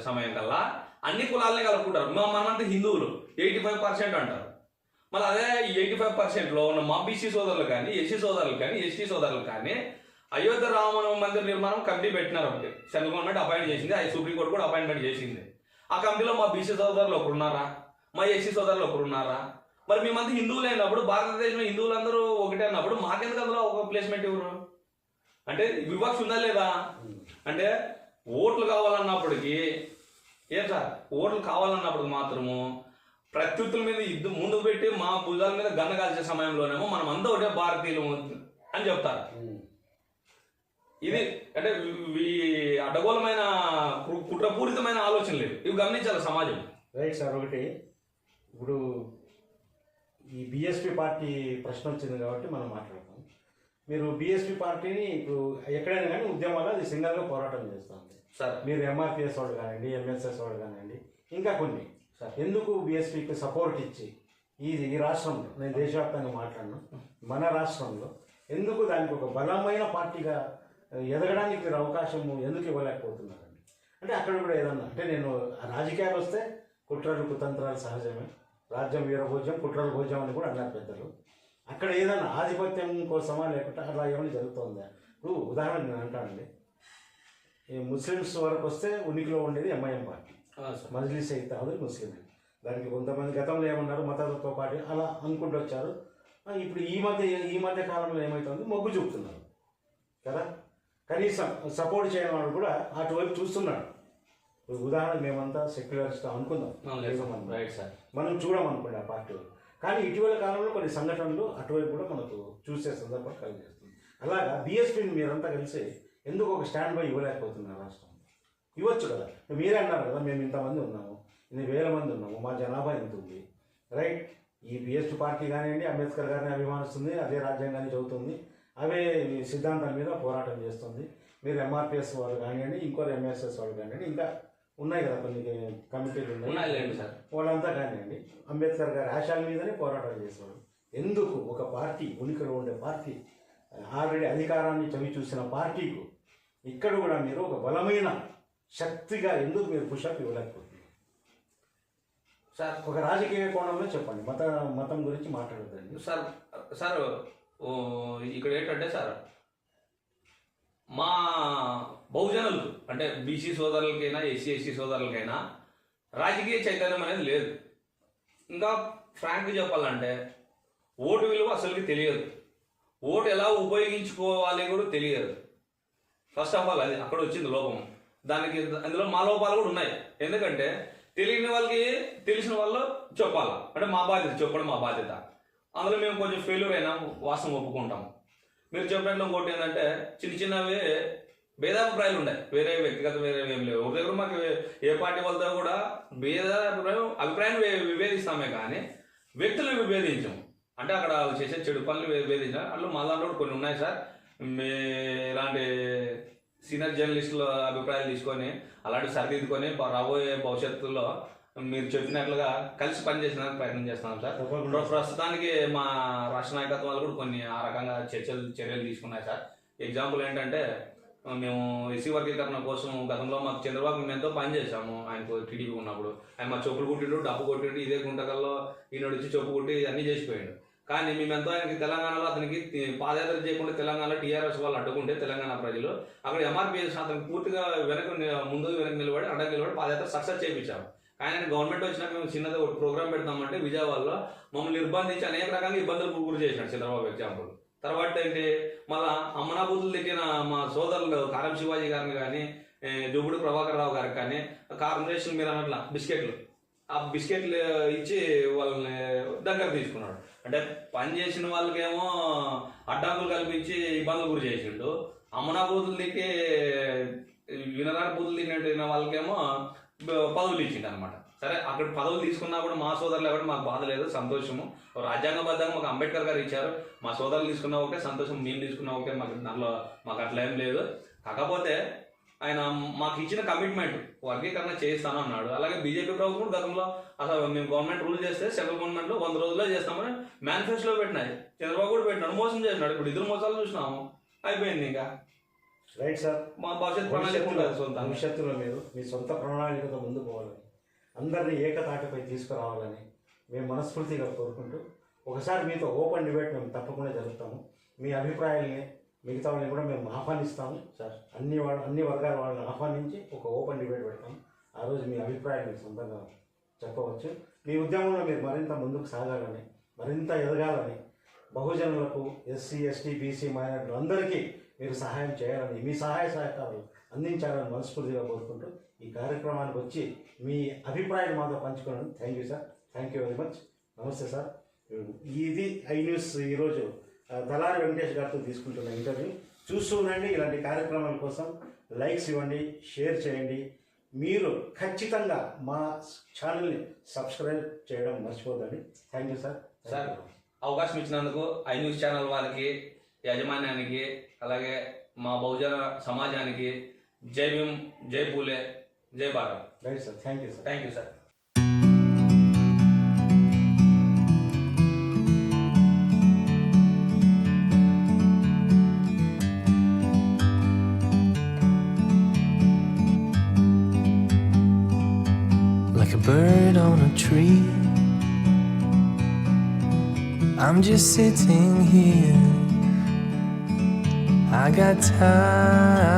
సమయం కల్లా అన్ని కులాలని కలుపుకుంటారు. మనంతా హిందువులు 85% అంటారు. మళ్ళీ అదే 85%లో ఉన్న మా బీసీ సోదరులు కానీ, ఎస్సీ సోదరులు కానీ, ఎస్టీ సోదరులు కానీ అయోధ్య రామ మందిర నిర్మాణం కమిటీ పెట్టినారు. ఒకటి సెంట్రల్ గవర్నమెంట్ అపాయింట్ చేసింది, అది సుప్రీంకోర్టు కూడా అపాయింట్మెంట్ చేసింది. ఆ కమిటీలో మా బీసీ సోదరులు ఒకరున్నారా? మా ఎస్సీ సోదరులు ఒకరున్నారా? మరి మేమంతా హిందువులు అయినప్పుడు, భారతదేశంలో హిందువులందరూ ఒకటే అన్నప్పుడు మాకెందుకు అందులో ఒక ప్లేస్మెంట్ ఎవరు? అంటే వివక్ష ఉందా లేదా? అంటే ఓట్లు కావాలన్నప్పటికీ ఏం సార్, ఓట్లు కావాలన్నప్పుడు మాత్రము ప్రత్యుత్తుల మీద ముందుకు పెట్టి మా భుజాల మీద గన్న కాల్చే సమయంలోనేమో మనం అంతా ఒకటే భారతీయులు అని చెప్తారు. ఇది అంటే ఈ అడ్డగోలమైన కుట్రపూరితమైన ఆలోచన లేదు. ఇవి గమనించాలి సమాజం. Right sir. ఒకటి ఇప్పుడు ఈ బీఎస్పీ పార్టీ ప్రశ్న వచ్చింది కాబట్టి మనం మాట్లాడతాం. మీరు బీఎస్పీ పార్టీని ఇప్పుడు ఎక్కడైనా కానీ ఉద్యమాలు అది సింగల్గా పోరాటం చేస్తుంది సార్. మీరు ఎంఆర్పిఎస్ వాళ్ళు కానివ్వండి, ఎంఎస్ఎస్ వాళ్ళు కానివ్వండి, ఇంకా కొన్ని ఎందుకు బీఎస్పీకి సపోర్ట్ ఇచ్చి ఈ రాష్ట్రంలో, నేను దేశవ్యాప్తంగా మాట్లాడను, మన రాష్ట్రంలో ఎందుకు దానికి ఒక బలమైన పార్టీగా ఎదగడానికి మీరు అవకాశం ఎందుకు ఇవ్వలేకపోతున్నారండి? అంటే అక్కడ కూడా ఏదన్నా అంటే నేను రాజకీయాలు వస్తే కుట్రలు కుతంత్రాలు సహజమే, రాజ్యం వీరభోజ్యం కుట్రలు భోజ్యం అని కూడా అన్నారు పెద్దలు. అక్కడ ఏదన్నా ఆధిపత్యం కోసమా లేకుంటే అలా ఏమైనా జరుగుతుందా? ఇప్పుడు ఉదాహరణ నేను అంటానండి, ఈ ముస్లిమ్స్ వరకు వస్తే ఉనికిలో ఉండేది ఎంఐఎం పార్టీ, మజ్లిస్ ఇత్తేహాద్ ముస్లిం. దానికి కొంతమంది గతంలో ఏమన్నారు మతతో పాటు అలా అనుకుంటూ వచ్చారు. ఇప్పుడు ఈ మధ్య కాలంలో ఏమవుతుంది, మొగ్గు చూపుతున్నారు కదా, కనీసం సపోర్ట్ చేయని వాడు కూడా అటువైపు చూస్తున్నాడు. ఉదాహరణ మేమంతా సెక్యులరిస్ట్ అనుకుందాం, మనం చూడమనుకోండి ఆ పార్టీ. కానీ ఇటీవల కాలంలో కొన్ని సంఘటనలు అటువైపు కూడా మనకు చూసే సందర్భం కలిగిస్తుంది. అలాగా బీఎస్పీని మీరంతా కలిసి ఎందుకు ఒక స్టాండ్ బై ఇవ్వలేకపోతున్నారు రాష్ట్రం? ఇవ్వచ్చు కదా, మీరే అన్నారు కదా మేము ఇంతమంది ఉన్నాము, ఇన్ని వేల మంది ఉన్నాము, మా జనాభా ఇంత ఉంది, రైట్? ఈ బీఎస్పీ పార్టీ కానివ్వండి అంబేద్కర్ గారిని అభిమానిస్తుంది, అదే రాజ్యాంగాన్ని చదువుతుంది, అవే సిద్ధాంతాల మీద పోరాటం చేస్తుంది. మీరు ఎంఆర్పిఎస్ వాళ్ళు కానివ్వండి, ఇంకోరు ఎంఎస్ఎస్ వాళ్ళు కానివ్వండి, ఇంకా ఉన్నాయి కదా కొన్ని కమిటీలు ఉన్నాయి సార్, వాళ్ళంతా కానివ్వండి అంబేద్కర్ గారి ఆశయాల మీదనే పోరాటాలు చేసేవాడు. ఎందుకు ఒక పార్టీ, ఉనికిలో ఉండే పార్టీ, ఆల్రెడీ అధికారాన్ని చవి చూసిన పార్టీకు ఇక్కడ కూడా మీరు ఒక బలమైన శక్తిగా ఎందుకు మీరు పుషప్ ఇవ్వలేకపోతున్నారు సార్? ఒక రాజకీయ కోణంలో చెప్పండి, మతం గురించి మాట్లాడద్దండి సార్. సార్ ఇక్కడ ఏంటంటే సార్, మా బహుజనులకు అంటే బీసీ సోదరులకైనా ఎస్సీ సోదరులకైనా రాజకీయ చైతన్యం అనేది లేదు. ఇంకా ఫ్రాంక్గా చెప్పాలంటే ఓటు విలువ అసలుకి తెలియదు, ఓటు ఎలా ఉపయోగించుకోవాలి కూడా తెలియదు. ఫస్ట్ ఆఫ్ ఆల్ అది అక్కడ వచ్చింది లోపం. దానికి అందులో మా లోపాలు కూడా ఉన్నాయి. ఎందుకంటే తెలియని వాళ్ళకి తెలిసిన వాళ్ళు చెప్పాలా అంటే మా బాధ్యత, చెప్పడం మా బాధ్యత. అందులో మేము కొంచెం ఫెయిల్యూర్ అయినా వాస్తవం ఒప్పుకుంటాం. మీరు చెప్పినట్లు ఇంకోటి ఏంటంటే చిన్నవి భేదాభిప్రాయాలు ఉన్నాయి, వేరే వ్యక్తిగత ఏం లేవు. ఒక దగ్గర మాకు ఏ పార్టీ వాళ్ళతో కూడా అభిప్రాయం విభేదిస్తామే కానీ వ్యక్తులు విభేదించాము. అంటే అక్కడ చేసే చెడు పనులు విభేదించాం. అట్లా మా దాంట్లో కొన్ని ఉన్నాయి సార్. ఇలాంటి సీనియర్ జర్నలిస్టుల అభిప్రాయాలు తీసుకొని అలాంటి సరిదిద్దుకొని రాబోయే భవిష్యత్తులో మీరు చెప్పినట్లుగా కలిసి పనిచేసడానికి ప్రయత్నం చేస్తున్నాం సార్. ప్రస్తుతానికి మా రాష్ట్ర నాయకత్వం వాళ్ళు కూడా కొన్ని ఆ రకంగా చర్యలు తీసుకున్నాయి సార్. ఎగ్జాంపుల్ ఏంటంటే మేము ఎస్సీ వర్గీకరణ కోసం గతంలో మాకు చంద్రబాబు మేము ఎంతో పని చేశాము. ఆయనకు టీడీపీ ఉన్నప్పుడు ఆయన మా చెప్పులు కుట్టిండు, డబ్బు కొట్టిండు, ఇదే గుంటకల్లో ఈయన వచ్చి చెప్పు కొట్టి అన్నీ చేసిపోయాడు. కానీ మేమెంతో ఆయనకి తెలంగాణలో అతనికి పాదయాత్ర చేయకుండా తెలంగాణలో టీఆర్ఎస్ వాళ్ళు అడ్డుకుంటే తెలంగాణ ప్రజలు అక్కడ ఎంఆర్పిఎస్ అతనికి పూర్తిగా ముందు వెనక నిలబడి అడ్డకి నిలబడి పాదయాత్ర సక్సెస్ చేయించాము. ఆయన గవర్నమెంట్ వచ్చినాక మేము చిన్నది ఒక ప్రోగ్రామ్ పెడతామంటే విజయవాడలో మమ్మల్ని నిర్బంధించి అనేక రకంగా ఇబ్బందులు గురి చేసినాడు చంద్రబాబు ఎగ్జాంపుల్. తర్వాత ఏంటి మళ్ళా అమ్మనాబూతులు తిట్టిన మా సోదరులు కారం శివాజీ గారిని కానీ జుబుడు ప్రభాకర్ రావు గారికి కానీ కార్పొరేషన్ మీరు అన్నట్ల బిస్కెట్లు ఆ బిస్కెట్లు ఇచ్చి వాళ్ళని దగ్గర తీసుకున్నాడు. అంటే పని చేసిన వాళ్ళకేమో అడ్డంకులు కల్పించి ఇబ్బందులు గురి చేసిండు. అమ్మనాబూతులు తిట్టి వినరాని బూతులు తిట్టిన వాళ్ళకేమో పదవులు ఇచ్చిండు అనమాట. సరే అక్కడ పదవులు తీసుకున్నా కూడా మా సోదరులు ఎవరు మాకు బాధ లేదు, సంతోషము. రాజ్యాంగబద్ధంగా మాకు అంబేద్కర్ గారు ఇచ్చారు, మా సోదరులు తీసుకున్నా ఓకే, సంతోషం. మేము తీసుకున్నా ఓకే, దానిలో మాకు అట్లా ఏం లేదు. కాకపోతే ఆయన మాకు ఇచ్చిన కమిట్మెంట్ వర్గీకరణ చేస్తాను అన్నాడు. అలాగే బీజేపీ ప్రభుత్వం కూడా గతంలో అసలు మేము గవర్నమెంట్ రూల్ చేస్తే సెంట్రల్ గవర్నమెంట్లో 100 రోజుల్లో చేస్తామని మేనిఫెస్టోలో పెట్టినాయి. చంద్రబాబు కూడా పెట్టినాడు, మోసం చేసినాడు. ఇప్పుడు ఇద్దరు మోసాలు చూసినాము, అయిపోయింది. ఇంకా రైట్ సార్, మా భవిష్యత్తులో మీరు మీ సొంత ప్రణాళికతో ముందుకు పోవాలని, అందరినీ ఏకతాటిపై తీసుకురావాలని మేము మనస్ఫూర్తిగా కోరుకుంటూ ఒకసారి మీతో ఓపెన్ డిబేట్ మేము తప్పకుండా జరుపుతాము. మీ అభిప్రాయాల్ని మిగతా వాళ్ళని కూడా మేము ఆహ్వానిస్తాము సార్. అన్ని వర్గాల వాళ్ళని ఆహ్వానించి ఒక ఓపెన్ డిబేట్ పెడతాము. ఆ రోజు మీ అభిప్రాయాలు మీరు సొంతంగా చెప్పవచ్చు. మీ ఉద్యమంలో మీరు మరింత ముందుకు సాగాలని, మరింత ఎదగాలని, బహుజనులకు ఎస్సీ ఎస్టీ బీసీ మైనారిటీలు అందరికీ మీరు సహాయం చేయాలని, మీ సహాయ సహకారాలు అందించాలని మనస్ఫూర్తిగా కోరుకుంటూ ఈ కార్యక్రమానికి వచ్చి మీ అభిప్రాయాలు మాతో పంచుకోవడానికి thank you sir. Thank you very much. నమస్తే సార్. ఇది ఐ న్యూస్ ఈరోజు దళారి వెంకటేష్ గారితో తీసుకుంటున్న ఇంటర్వ్యూ. చూస్తూ ఉండండి. ఇలాంటి కార్యక్రమాల కోసం లైక్స్ ఇవ్వండి, షేర్ చేయండి. మీరు ఖచ్చితంగా మా ఛానల్ని సబ్స్క్రైబ్ చేయడం మర్చిపోదండి. Thank you sir. సార్ అవకాశం ఇచ్చినందుకు ఐ న్యూస్ ఛానల్ వాళ్ళకి, యాజమాన్యానికి, అలాగే మా బహుజన సమాజానికి జై భీమ్, జై పూలే, జై Bharat. Right sir. Thank you sir. Thank you sir. Like a bird on a tree, I'm just sitting here. I got time.